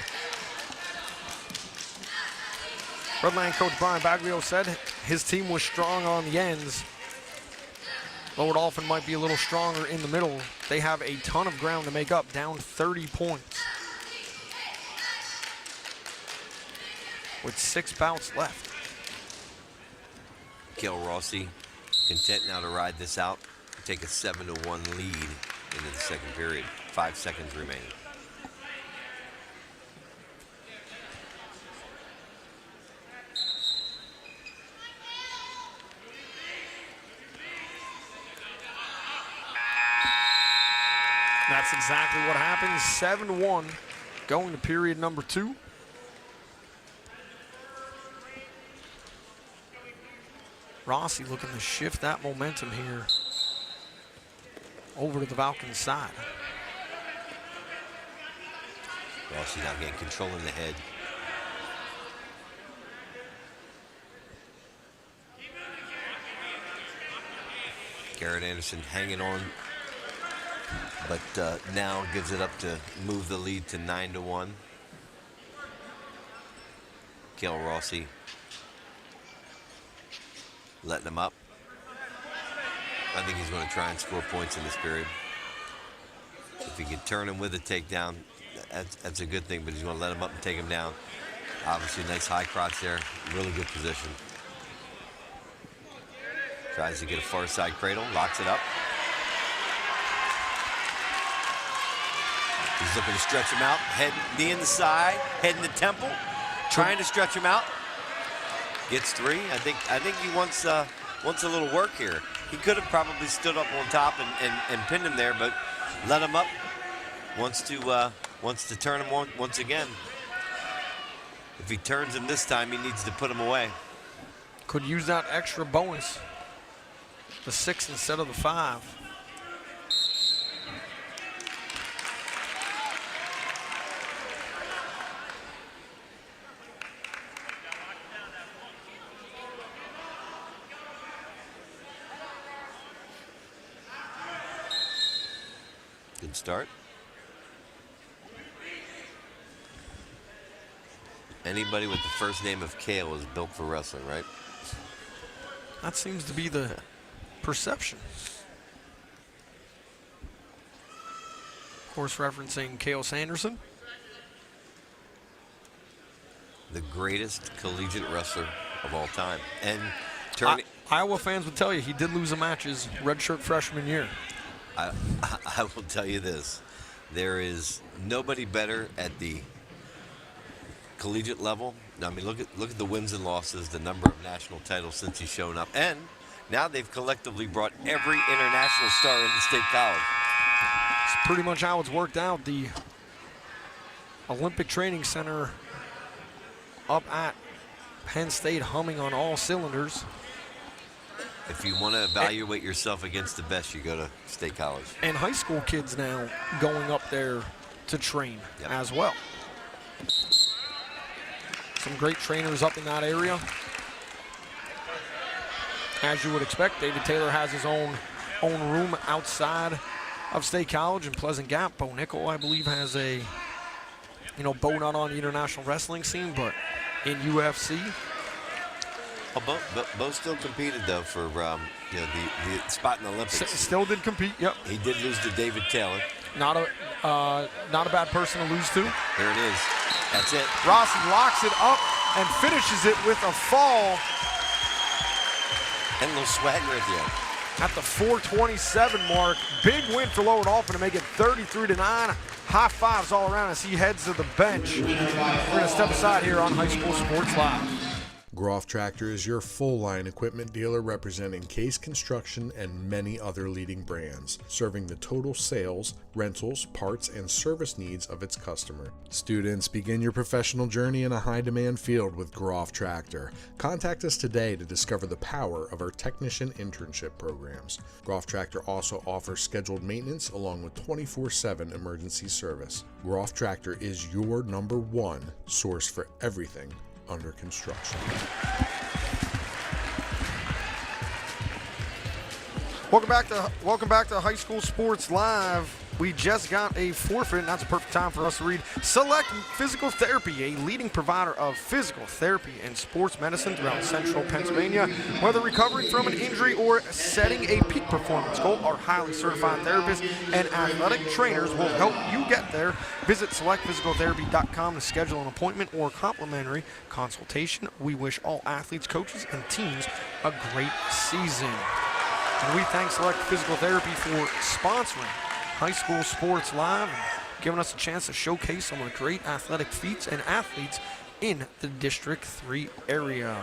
Redland coach Brian Baglio said his team was strong on the ends. Lower Dauphin might be a little stronger in the middle. They have a ton of ground to make up, down 30 points. With 6 bouts left. Cale Rossi content now to ride this out. Take a 7-1 lead into the second period. 5 seconds remaining. That's exactly what happens. 7-1 going to period number 2. Rossi looking to shift that momentum here over to the Falcons' side. Rossi now getting control in the head. Garrett Anderson hanging on, but now gives it up to move the lead to 9-1. Cale Rossi letting him up. I think he's going to try and score points in this period. If he can turn him with a takedown, that's a good thing, but he's going to let him up and take him down. Obviously, nice high crotch there. Really good position. Tries to get a far side cradle, locks it up. He's looking to stretch him out. Head, knee in the side, head in the temple. Trying to stretch him out. Gets 3. I think he wants a little work here. He could have probably stood up on top and pinned him there, but let him up. Wants to turn him once again. If he turns him this time, he needs to put him away. Could use that extra bonus. The 6 instead of the 5. Good start. Anybody with the first name of Cale is built for wrestling, right? That seems to be the perception. Of course, referencing Cale Sanderson. The greatest collegiate wrestler of all time. And Iowa fans would tell you he did lose a match his redshirt freshman year. I will tell you this. There is nobody better at the collegiate level, I mean, look at the wins and losses, the number of national titles since he's shown up, and now they've collectively brought every international star into State College. It's pretty much how it's worked out. The Olympic Training Center up at Penn State humming on all cylinders. If you want to evaluate yourself against the best, you go to State College. And high school kids now going up there to train as well. Some great trainers up in that area. As you would expect, David Taylor has his own room outside of State College in Pleasant Gap. Bo Nickel, I believe, has a, Bo not on the international wrestling scene, but in UFC. Bo still competed, though, for the spot in the Olympics. Still did compete, yep. He did lose to David Taylor. Not a bad person to lose to. There it is. That's it. Rossi locks it up and finishes it with a fall. And a little swagger at the end. At the 4:27 mark, big win for Lower Dauphin to make it 33-9. High fives all around as he heads to the bench. We're going to step aside here on High School Sports Live. Groff Tractor is your full-line equipment dealer representing Case Construction and many other leading brands, serving the total sales, rentals, parts, and service needs of its customer. Students, begin your professional journey in a high-demand field with Groff Tractor. Contact us today to discover the power of our technician internship programs. Groff Tractor also offers scheduled maintenance along with 24/7 emergency service. Groff Tractor is your #1 source for everything under construction. Welcome back to High School Sports Live. We just got a forfeit, and that's a perfect time for us to read Select Physical Therapy, a leading provider of physical therapy and sports medicine throughout central Pennsylvania. Whether recovering from an injury or setting a peak performance goal, our highly certified therapists and athletic trainers will help you get there. Visit selectphysicaltherapy.com to schedule an appointment or complimentary consultation. We wish all athletes, coaches, and teams a great season. And we thank Select Physical Therapy for sponsoring High School Sports Live and giving us a chance to showcase some of the great athletic feats and athletes in the District 3 area.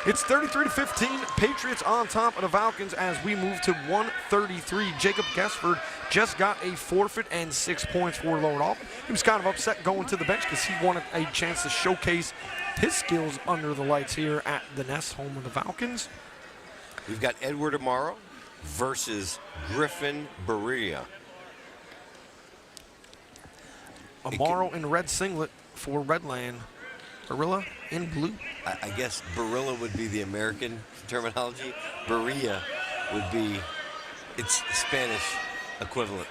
It's 33-15, Patriots on top of the Falcons as we move to 133. Jacob Gessford just got a forfeit and 6 points for Lower Dauphin. He was kind of upset going to the bench because he wanted a chance to showcase his skills under the lights here at the Nest, home of the Falcons. We've got Edward Amaro versus Griffin Berea. Amaro in red singlet for Redland. Barilla in blue. I guess Barilla would be the American terminology. Berea would be its Spanish equivalent.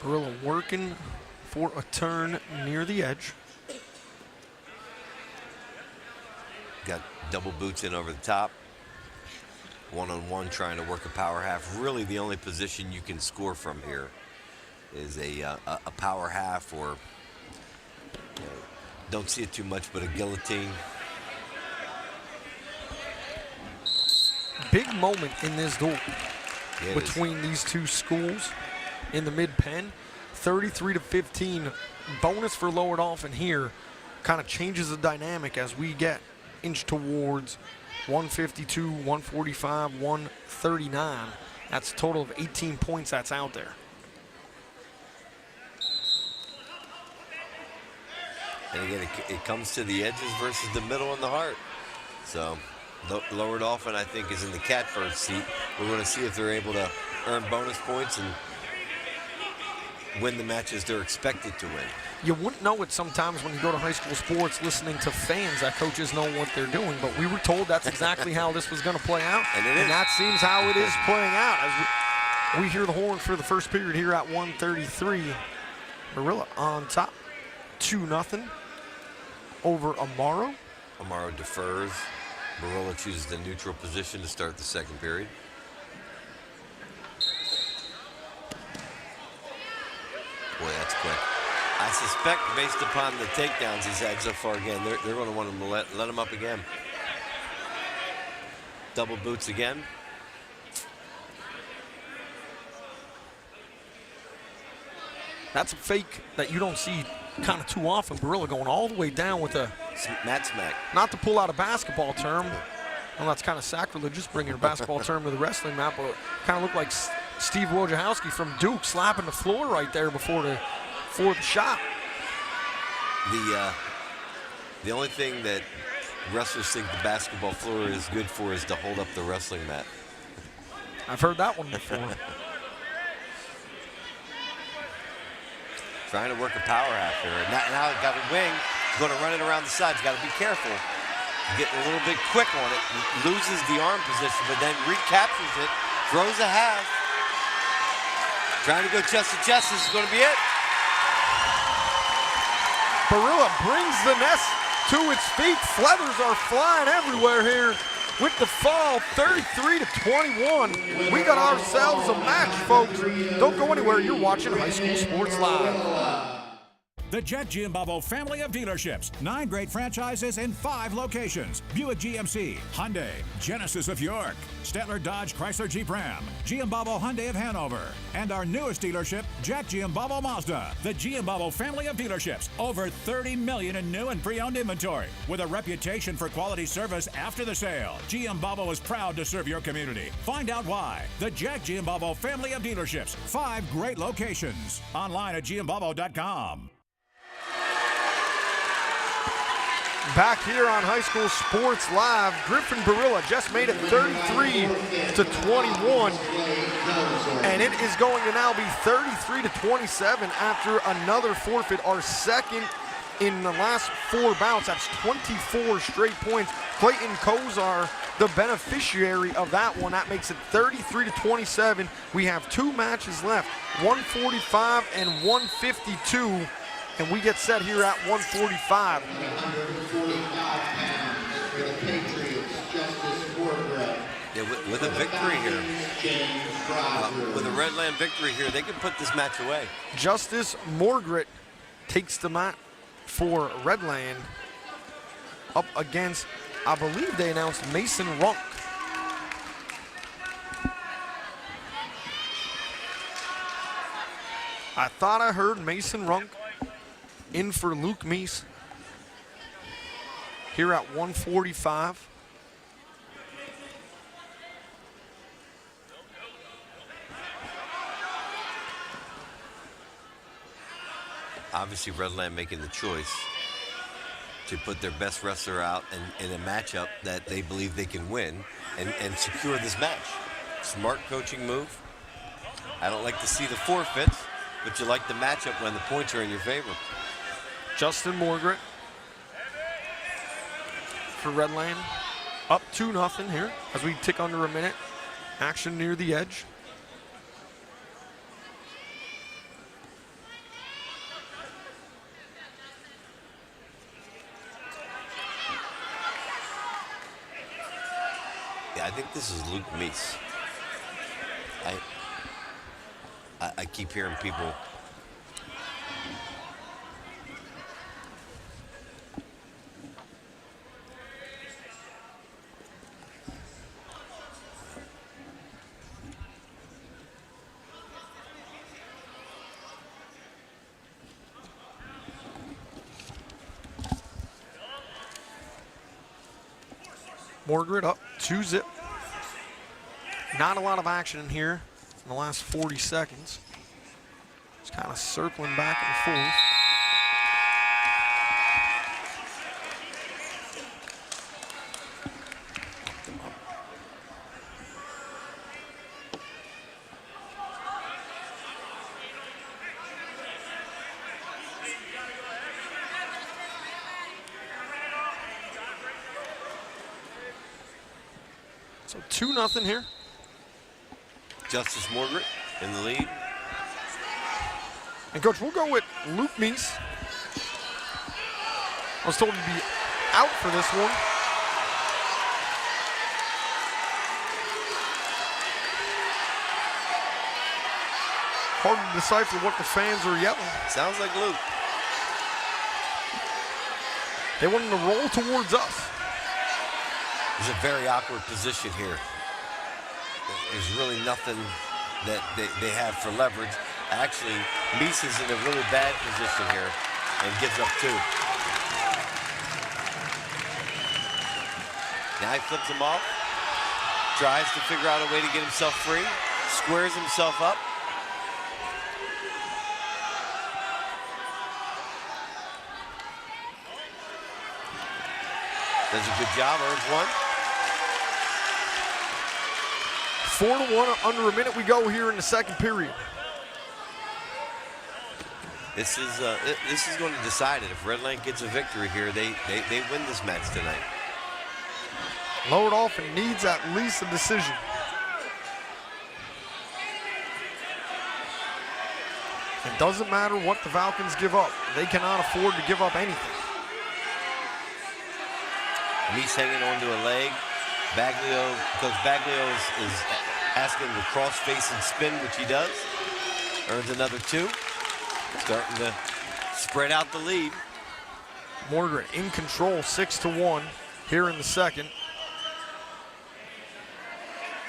Barilla working for a turn near the edge. Got double boots in over the top. One-on-one trying to work a power half. Really the only position you can score from here is a power half, or don't see it too much, but a guillotine. Big moment in this duel between these two schools in the mid-pen. 33-15. Bonus for Lower Dauphin here. Kind of changes the dynamic as we get inch towards 152, 145, 139. That's a total of 18 points that's out there. And again, it comes to the edges versus the middle and the heart. So Lower Dauphin, I think, is in the catbird seat. We're going to see if they're able to earn bonus points and win the matches they're expected to win. You wouldn't know it sometimes when you go to high school sports listening to fans that coaches know what they're doing, but we were told that's exactly how this was going to play out, and that seems how it is playing out. As we hear the horn for the first period here at 1:33. Barilla on top, 2-0 over Amaro. Amaro defers. Barilla chooses the neutral position to start the second period. Boy, that's quick. I suspect, based upon the takedowns he's had so far, again, they're going to want him to let him up again. Double boots again. That's a fake that you don't see kind of too often. Barilla going all the way down with a mat smack. Not to pull out a basketball term. Well, that's kind of sacrilegious bringing a basketball term to the wrestling mat, but kind of looked like Steve Wojciechowski from Duke slapping the floor right there before the shot. The only thing that wrestlers think the basketball floor is good for is to hold up the wrestling mat. I've heard that one before. Trying to work a power half there. Now got a wing. He's going to run it around the sides. Got to be careful. Getting a little bit quick on it. Loses the arm position, but then recaptures it. Throws a half. Trying to go chest to chest. This is going to be it. Barilla brings the nest to its feet. Feathers are flying everywhere here with the fall, 33-21. We got ourselves a match, folks. Don't go anywhere. You're watching High School Sports Live. The Jet Giambavo family of dealerships. 9 great franchises in 5 locations. Buick GMC, Hyundai, Genesis of York, Stettler Dodge Chrysler Jeep Ram, Giambavo Hyundai of Hanover, and our newest dealership, Jack Giambavo Mazda. The Giambavo family of dealerships. Over 30 million in new and pre-owned inventory. With a reputation for quality service after the sale, Giambavo is proud to serve your community. Find out why. The Jack Giambavo family of dealerships. 5 great locations. Online at giambavo.com. Back here on High School Sports Live, Griffin Barilla just made it 33-21, and it is going to now be 33-27 after another forfeit, our second in the last 4 bouts. That's 24 straight points. Clayton Kozar, the beneficiary of that one. That makes it 33-27. We have 2 matches left, 145 and 152. And we get set here at 145. Yeah, with a victory here, with a Redland victory here, they can put this match away. Justice Morgret takes the mat for Redland up against, I believe they announced Mason Runk. I thought I heard Mason Runk in for Luke Meese here at 145. Obviously, Redland making the choice to put their best wrestler out in a matchup that they believe they can win and secure this match. Smart coaching move. I don't like to see the forfeits, but you like the matchup when the points are in your favor. Justin Morgret for Redland, up 2-0 here as we tick under a minute. Action near the edge. Yeah, I think this is Luke Meese. I keep hearing people Morgret up 2-0. Not a lot of action in here in the last 40 seconds. Just kind of circling back and forth. So 2-0 here. Justice Morgret in the lead. And Coach, we'll go with Luke Meese. I was told he'd be out for this one. Hard to decipher what the fans are yelling. Sounds like Luke. They want him to roll towards us. There's a very awkward position here. There's really nothing that they have for leverage. Actually, Meese is in a really bad position here and gives up 2. Now he flips him off, tries to figure out a way to get himself free, squares himself up. Does a good job, earns 1. 4-1, under a minute we go here in the second period. This is going to decide it. If Redland gets a victory here, they win this match tonight. Lower Dauphin needs at least a decision. It doesn't matter what the Falcons give up. They cannot afford to give up anything. Meese hanging on to a leg. Coach Baglio is asking him to cross face and spin, which he does. Earns another 2. Starting to spread out the lead. Morgan in control, 6-1 here in the second.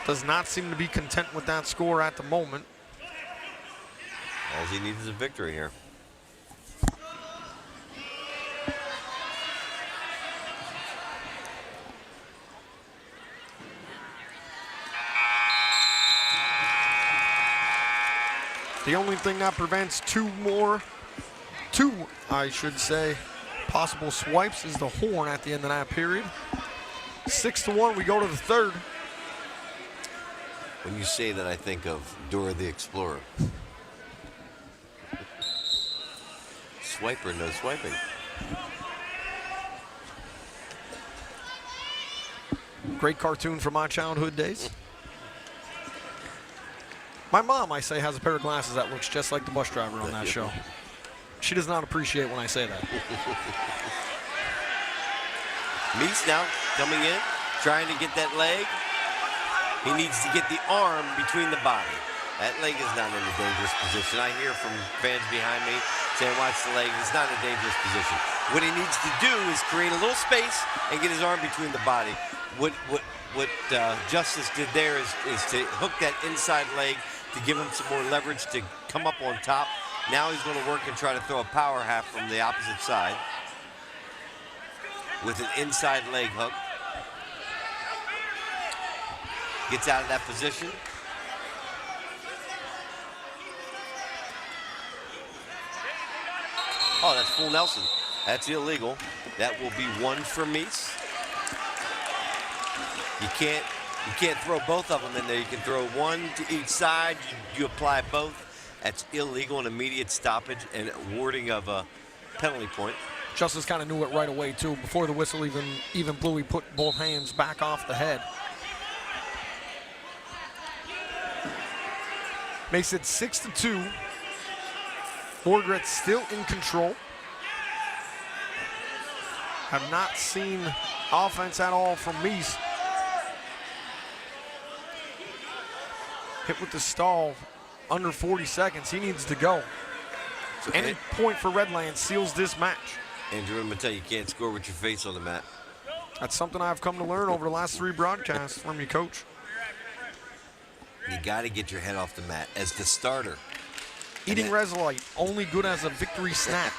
Does not seem to be content with that score at the moment. All he needs is a victory here. The only thing that prevents two, I should say, possible swipes is the horn at the end of that period. 6-1, we go to the third. When you say that, I think of Dora the Explorer. Swiper, no swiping. Great cartoon from my childhood days. My mom, I say, has a pair of glasses that looks just like the bus driver on that show. She does not appreciate when I say that. Meese now coming in, trying to get that leg. He needs to get the arm between the body. That leg is not in a dangerous position. I hear from fans behind me saying, watch the leg. It's not in a dangerous position. What he needs to do is create a little space and get his arm between the body. What Justice did there is to hook that inside leg to give him some more leverage to come up on top. Now he's going to work and try to throw a power half from the opposite side with an inside leg hook. Gets out of that position. Oh, that's full Nelson. That's illegal. That will be 1 for Meese. You can't throw both of them in there. You can throw 1 to each side. You apply both. That's illegal, an immediate stoppage and awarding of a penalty point. Justice kind of knew it right away too. Before the whistle even blew, he put both hands back off the head. Makes it 6-2. Morgret still in control. Have not seen offense at all from Meese. Hit with the stall, under 40 seconds. He needs to go. So any point for Redland seals this match. Andrew, I'm going to tell you, you can't score with your face on the mat. That's something I've come to learn over the last 3 broadcasts from you, Coach. You got to get your head off the mat as the starter. Eating Resolite, only good as a victory snack,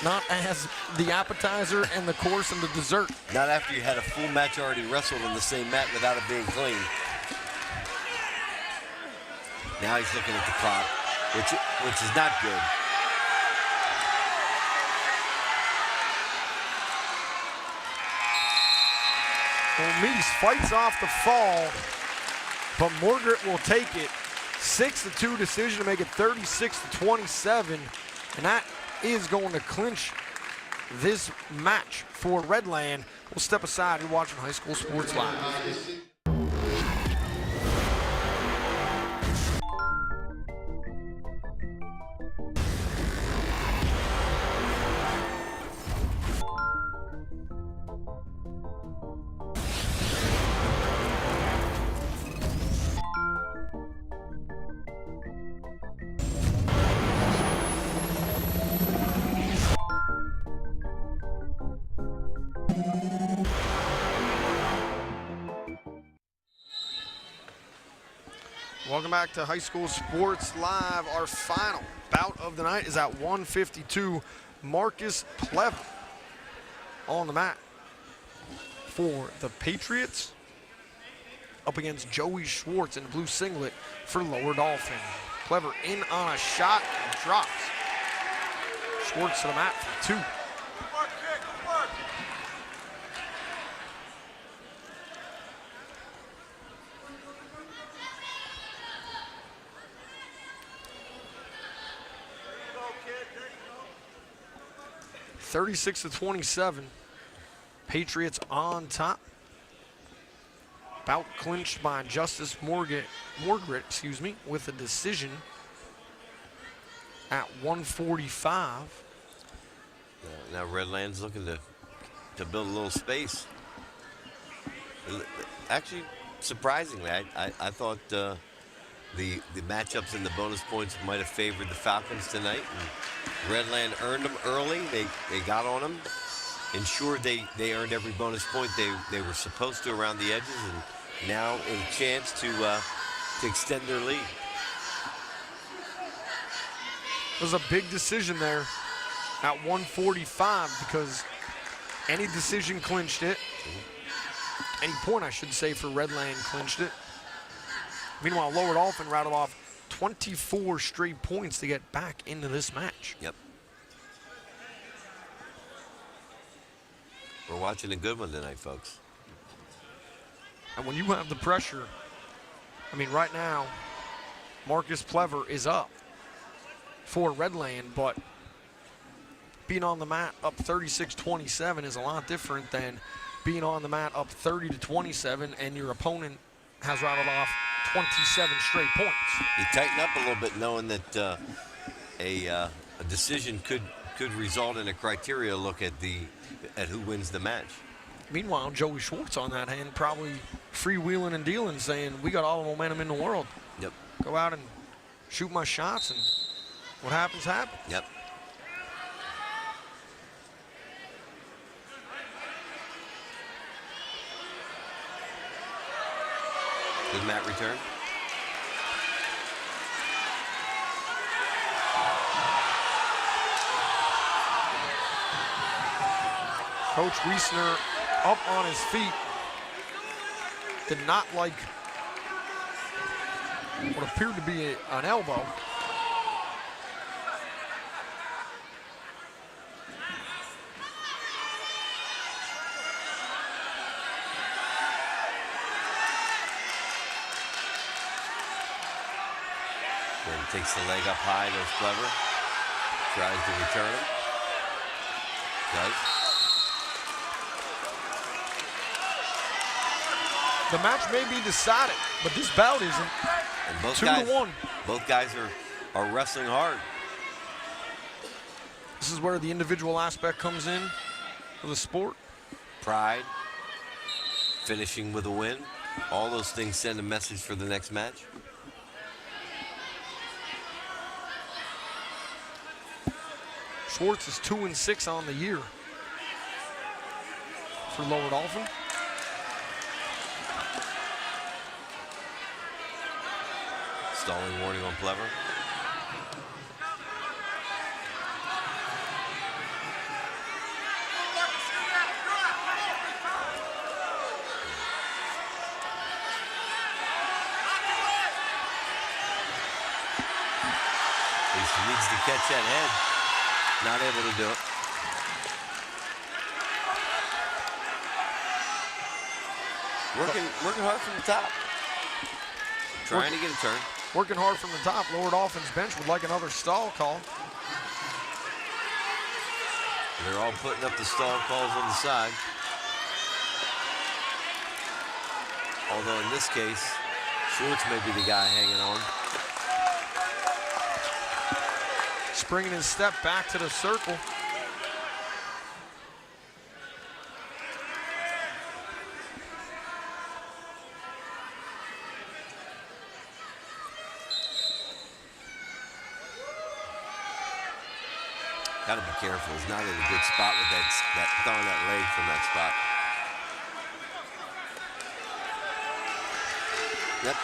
not as the appetizer and the course and the dessert. Not after you had a full match already wrestled on the same mat without it being clean. Now he's looking at the clock, which is not good. Well, Meese fights off the fall, but Morgret will take it. 6-2 decision to make it 36-27, and that is going to clinch this match for Redland. We'll step aside. You're watching High School Sports Live. Welcome back to High School Sports Live. Our final bout of the night is at 152. Marcus Plever on the mat for the Patriots, up against Joey Schwartz in blue singlet for Lower Dauphin. Plever in on a shot and drops. Schwartz to the mat for 2. (36-27). Patriots on top. Bout clinched by Justice Morgret, with a decision at 145. Now Redland's looking to build a little space. Actually, surprisingly, I thought the matchups and the bonus points might have favored the Falcons tonight. And Redland earned them early. They got on them, ensured they earned every bonus point they were supposed to around the edges, and now a chance to extend their lead. It was a big decision there at 145 because any decision clinched it. Any point, I should say, for Redland clinched it. Meanwhile, Lower Dauphin rattled off 24 straight points to get back into this match. Yep. We're watching a good one tonight, folks. And when you have the pressure, I mean, right now, Marcus Plever is up for Redland, but being on the mat up 36-27 is a lot different than being on the mat up 30-27 and your opponent has rattled off 27 straight points. You tighten up a little bit knowing that a decision could result in a criteria look at who wins the match. Meanwhile, Joey Schwartz on that hand probably freewheeling and dealing, saying, we got all the momentum in the world. Yep. Go out and shoot my shots, and what happens, happens. Yep. Good mat return. Coach Wiesner up on his feet. Did not like what appeared to be an elbow. Then takes the leg up high, goes Plever. Tries to return him. Does. The match may be decided, but this bout isn't. And both 2-1. Both guys are wrestling hard. This is where the individual aspect comes in for the sport. Pride, finishing with a win. All those things send a message for the next match. Schwartz is 2-6 on the year for Lower Dauphin. Stalling warning on Plever. At least he needs to catch that head. Not able to do it. Working hard from the top. Trying to get a turn. Working hard from the top. Lower Dauphin's bench would like another stall call. They're all putting up the stall calls on the side. Although in this case, Schwartz may be the guy hanging on. Springing his step back to the circle. Got to be careful. He's not in a good spot with that throwing that leg from that spot. Yep.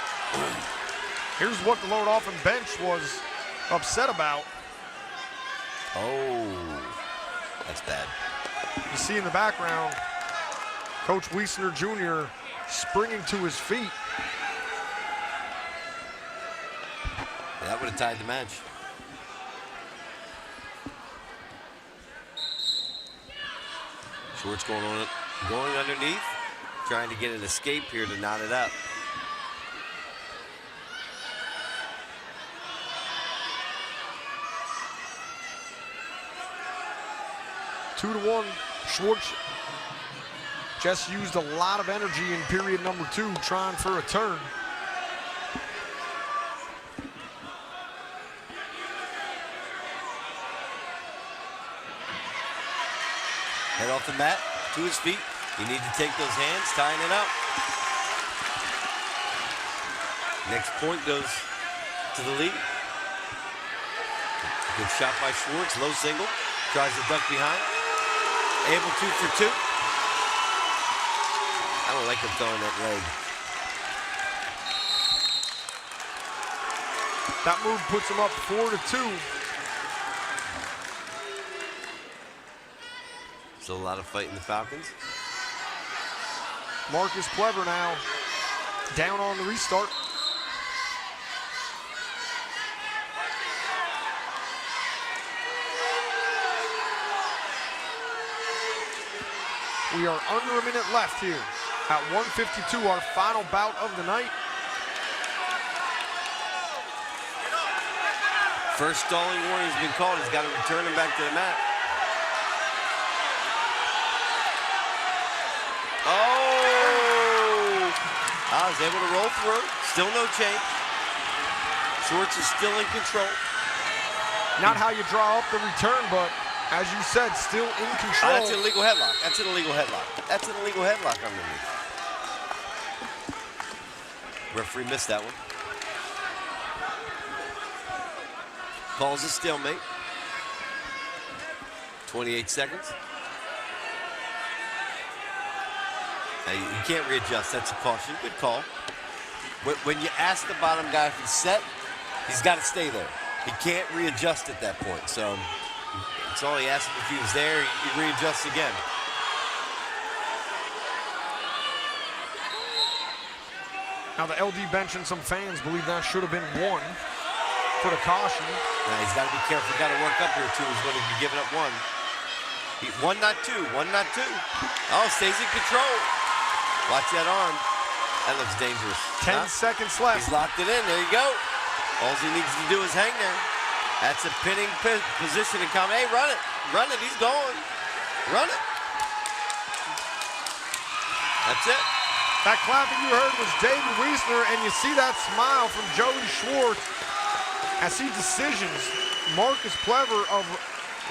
Here's what the Lower Dauphin bench was upset about. Oh, that's bad. You see in the background, Coach Wiesner Jr. springing to his feet. That would have tied the match. Schwartz going underneath, trying to get an escape here to knot it up. Two to one. Schwartz just used a lot of energy in period number 2 trying for a turn. Head off the mat, to his feet. You need to take those hands, tying it up. Next point goes to the lead. Good shot by Schwartz, low single. Tries to duck behind. Able to for 2. I don't like him throwing that leg. That move puts him up 4-2. Still a lot of fight in the Falcons. Marcus Plever now down on the restart. We are under a minute left here at 1:52, our final bout of the night. First stalling warning has been called. He's got to return him back to the mat. Oh! I was able to roll through. Still no change. Schwartz is still in control. Not how you draw up the return, but as you said, still in control. That's an illegal headlock. That's an illegal headlock. That's an illegal headlock underneath. Referee missed that one. Calls a stalemate. 28 seconds. Now you can't readjust. That's a caution. Good call. When you ask the bottom guy if he's set, he's got to stay there. He can't readjust at that point. So that's all he asked him. If he was there, he readjusts again. Now the LD bench and some fans believe that should have been 1 for the caution. Now he's got to be careful. He's got to work up here too. He's going to be giving up 1. 1, not 2. 1, not 2. Oh, stays in control. Watch that arm. That looks dangerous. 10 seconds left. He's locked it in. There you go. All he needs to do is hang there. That's a pinning position and come. Hey, run it. Run it. He's going. Run it. That's it. That clapping you heard was David Wiesner, and you see that smile from Joey Schwartz as he decisions Marcus Plever of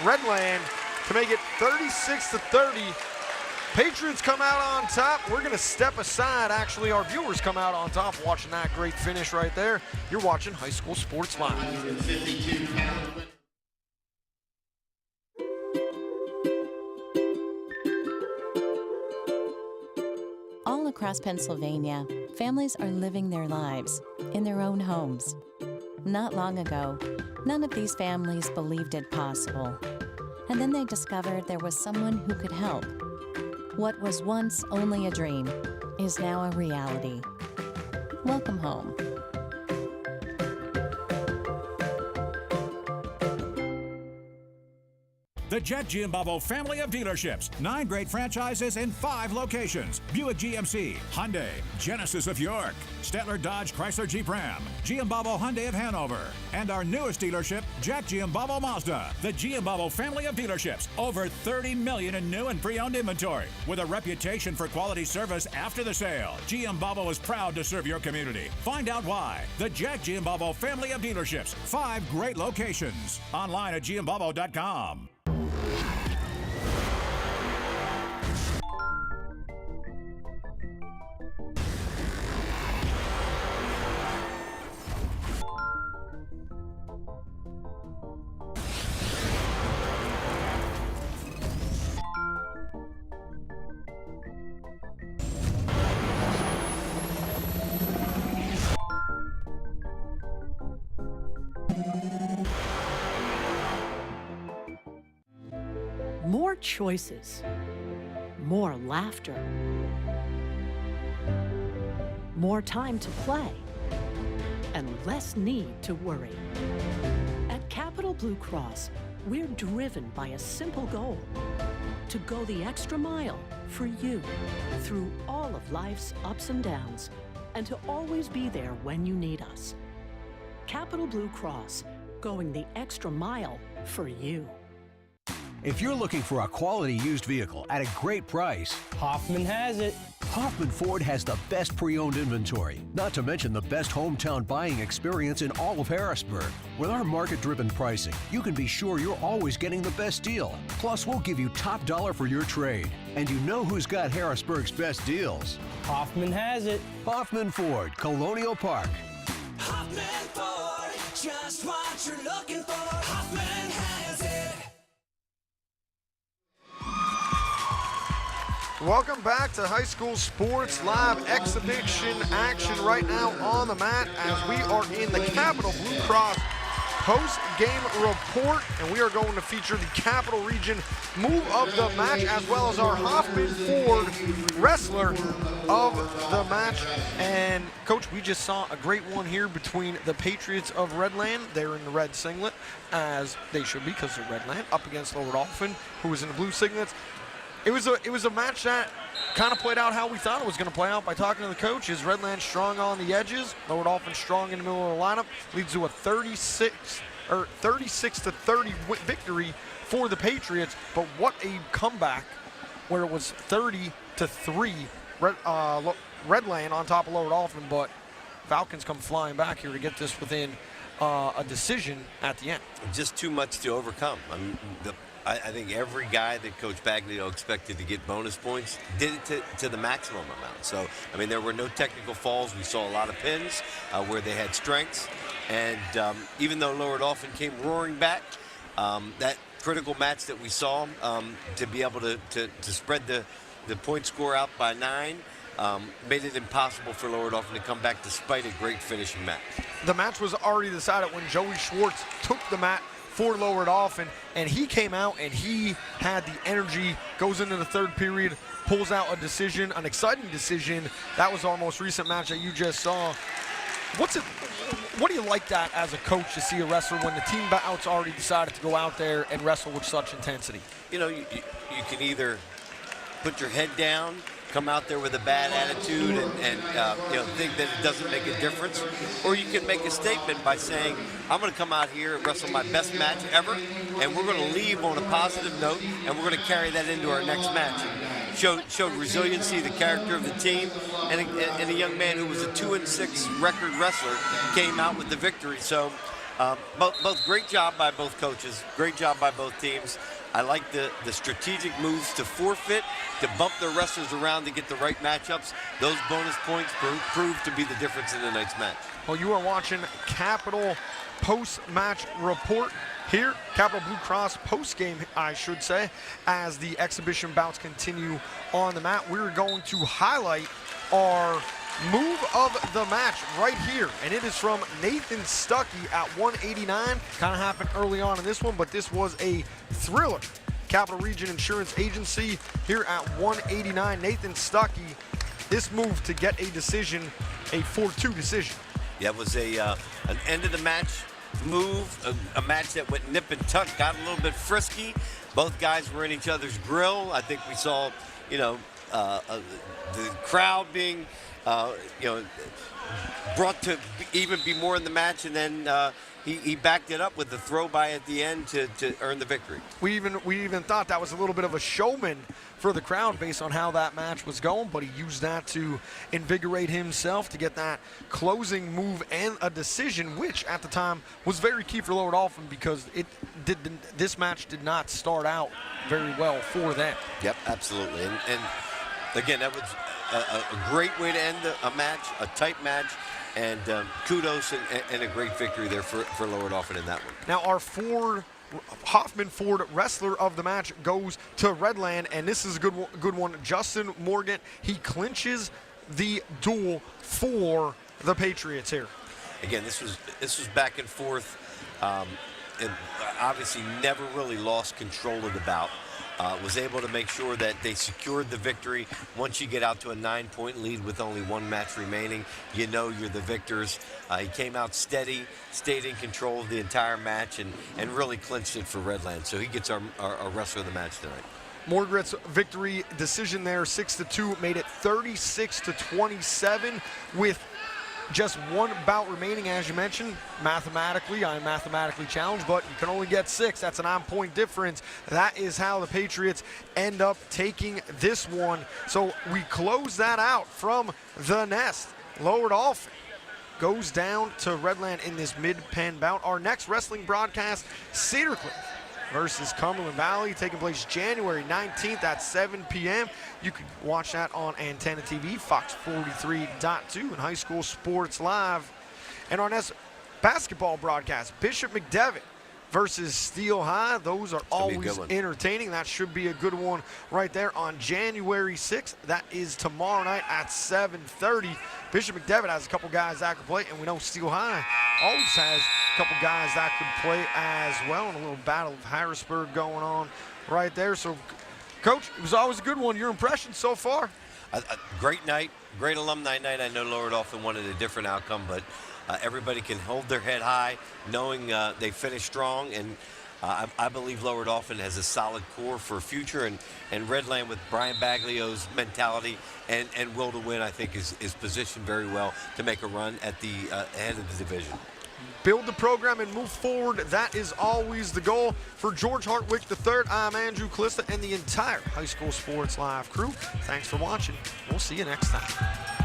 Redland to make it 36-30. Patriots come out on top. We're going to step aside. Actually, our viewers come out on top watching that great finish right there. You're watching High School Sports Live. All across Pennsylvania, families are living their lives in their own homes. Not long ago, none of these families believed it possible. And then they discovered there was someone who could help. What was once only a dream is now a reality. Welcome home. The Jet Giambavo family of dealerships. 9 great franchises in 5 locations. Buick GMC, Hyundai, Genesis of York, Stettler Dodge Chrysler Jeep Ram, Giambavo Hyundai of Hanover, and our newest dealership, Jack Giambavo Mazda. The Giambavo family of dealerships. Over 30 million in new and pre-owned inventory. With a reputation for quality service after the sale, Giambavo is proud to serve your community. Find out why. The Jack Giambavo family of dealerships. 5 great locations. Online at giambavo.com. More choices. More laughter. More time to play. And less need to worry. At Capital Blue Cross, we're driven by a simple goal: to go the extra mile for you through all of life's ups and downs, and to always be there when you need us. Capital Blue Cross, going the extra mile for you. If you're looking for a quality used vehicle at a great price, Hoffman has it. Hoffman Ford has the best pre-owned inventory, not to mention the best hometown buying experience in all of Harrisburg. With our market-driven pricing, you can be sure you're always getting the best deal. Plus, we'll give you top dollar for your trade. And you know who's got Harrisburg's best deals? Hoffman has it. Hoffman Ford, Colonial Park. Hoffman Ford, just what you're looking for. Hoffman has it. Welcome back to High School Sports Live exhibition action right now on the mat as we are in the Capital Blue Cross post-game report, and we are going to feature the Capital Region move of the match as well as our Hoffman Ford wrestler of the match. And Coach, we just saw a great one here between the Patriots of Redland. They're in the red singlet, as they should be because they're Redland, up against Lower Dauphin, who was in the blue singlets. It was a match that kind of played out how we thought it was going to play out by talking to the coaches. Redland strong on the edges, Lower Dauphin strong in the middle of the lineup, leads to a 36-30 victory for the Patriots. But what a comeback where it was 30-3 Redland on top of Lower Dauphin, but Falcons come flying back here to get this within a decision at the end. Just too much to overcome. I mean, I think every guy that Coach Baglio expected to get bonus points did it to the maximum amount. So, I mean, there were no technical falls. We saw a lot of pins where they had strengths. And even though Lower Dauphin came roaring back, that critical match that we saw to be able to spread the point score out by 9 made it impossible for Lower Dauphin to come back despite a great finishing match. The match was already decided when Joey Schwartz took the mat for Lower Dauphin, and he came out and he had the energy, goes into the third period, pulls out a decision, an exciting decision. That was our most recent match that you just saw. What do you like that as a coach to see a wrestler when the team bout's already decided to go out there and wrestle with such intensity? You know, you can either put your head down, come out there with a bad attitude and think that it doesn't make a difference, or you can make a statement by saying, I'm going to come out here and wrestle my best match ever, and we're going to leave on a positive note, and we're going to carry that into our next match. Showed resiliency, the character of the team, and a young man who was a 2-6 record wrestler came out with the victory. So both great job by both coaches, great job by both teams. I like the strategic moves to forfeit, to bump the wrestlers around to get the right matchups. Those bonus points proved to be the difference in tonight's match. Well, you are watching Capital post-match report here, Capital Blue Cross post-game, I should say, as the exhibition bouts continue on the mat. We're going to highlight our move of the match right here, and it is from Nathan Stuckey at 189. Kind of happened early on in this one, but this was a thriller. Capital Region Insurance Agency here at 189. Nathan Stuckey, this move to get a decision, a 4-2 decision. Yeah, it was an end of the match move, a match that went nip and tuck, got a little bit frisky. Both guys were in each other's grill. I think we saw, the crowd being brought to even be more in the match, and then he backed it up with the throw by at the end to earn the victory. We even thought that was a little bit of a showman for the crowd based on how that match was going, but he used that to invigorate himself to get that closing move and a decision, which at the time was very key for Lower Dauphin because this match did not start out very well for them. Yep, absolutely. And again, that was a great way to end a match, a tight match, and kudos and a great victory there for Lower Dauphin in that one. Now our Hoffman Ford wrestler of the match goes to Redland, and this is a good one. Justin Morgan, he clinches the duel for the Patriots here. Again, this was back and forth, and obviously never really lost control of the bout. was able to make sure that they secured the victory. Once you get out to a 9-point lead with only one match remaining, you know you're the victors. He came out steady, stayed in control of the entire match, and really clinched it for Redland. So he gets our wrestler of the match tonight. Morgretz's victory decision there, 6-2, made it 36-27 with just one bout remaining, as you mentioned. Mathematically, I'm mathematically challenged, but you can only get 6. That's a 9-point difference. That is how the Patriots end up taking this one. So we close that out from the Nest. Lower Dauphin goes down to Redland in this mid-pen bout. Our next wrestling broadcast, Cedar Cliff versus Cumberland Valley, taking place January 19th at 7 p.m. You can watch that on Antenna TV, Fox 43.2, and High School Sports Live. And our next basketball broadcast, Bishop McDevitt versus Steel High. Those are always entertaining. That should be a good one right there on January 6th. That is tomorrow night at 7:30. Bishop McDevitt has a couple guys that can play, and we know Steel High always has a couple guys that could play as well, and a little battle of Harrisburg going on right there. So, Coach, it was always a good one. Your impressions so far? A great night, great alumni night. I know Lower Dauphin wanted a different outcome, but everybody can hold their head high knowing they finished strong, and I believe Lower Dauphin has a solid core for future, and Redland with Brian Baglio's mentality and will to win, I think, is positioned very well to make a run at the head of the division. Build the program and move forward. That is always the goal. For George Hartwick III, I'm Andrew Calista and the entire High School Sports Live crew. Thanks for watching. We'll see you next time.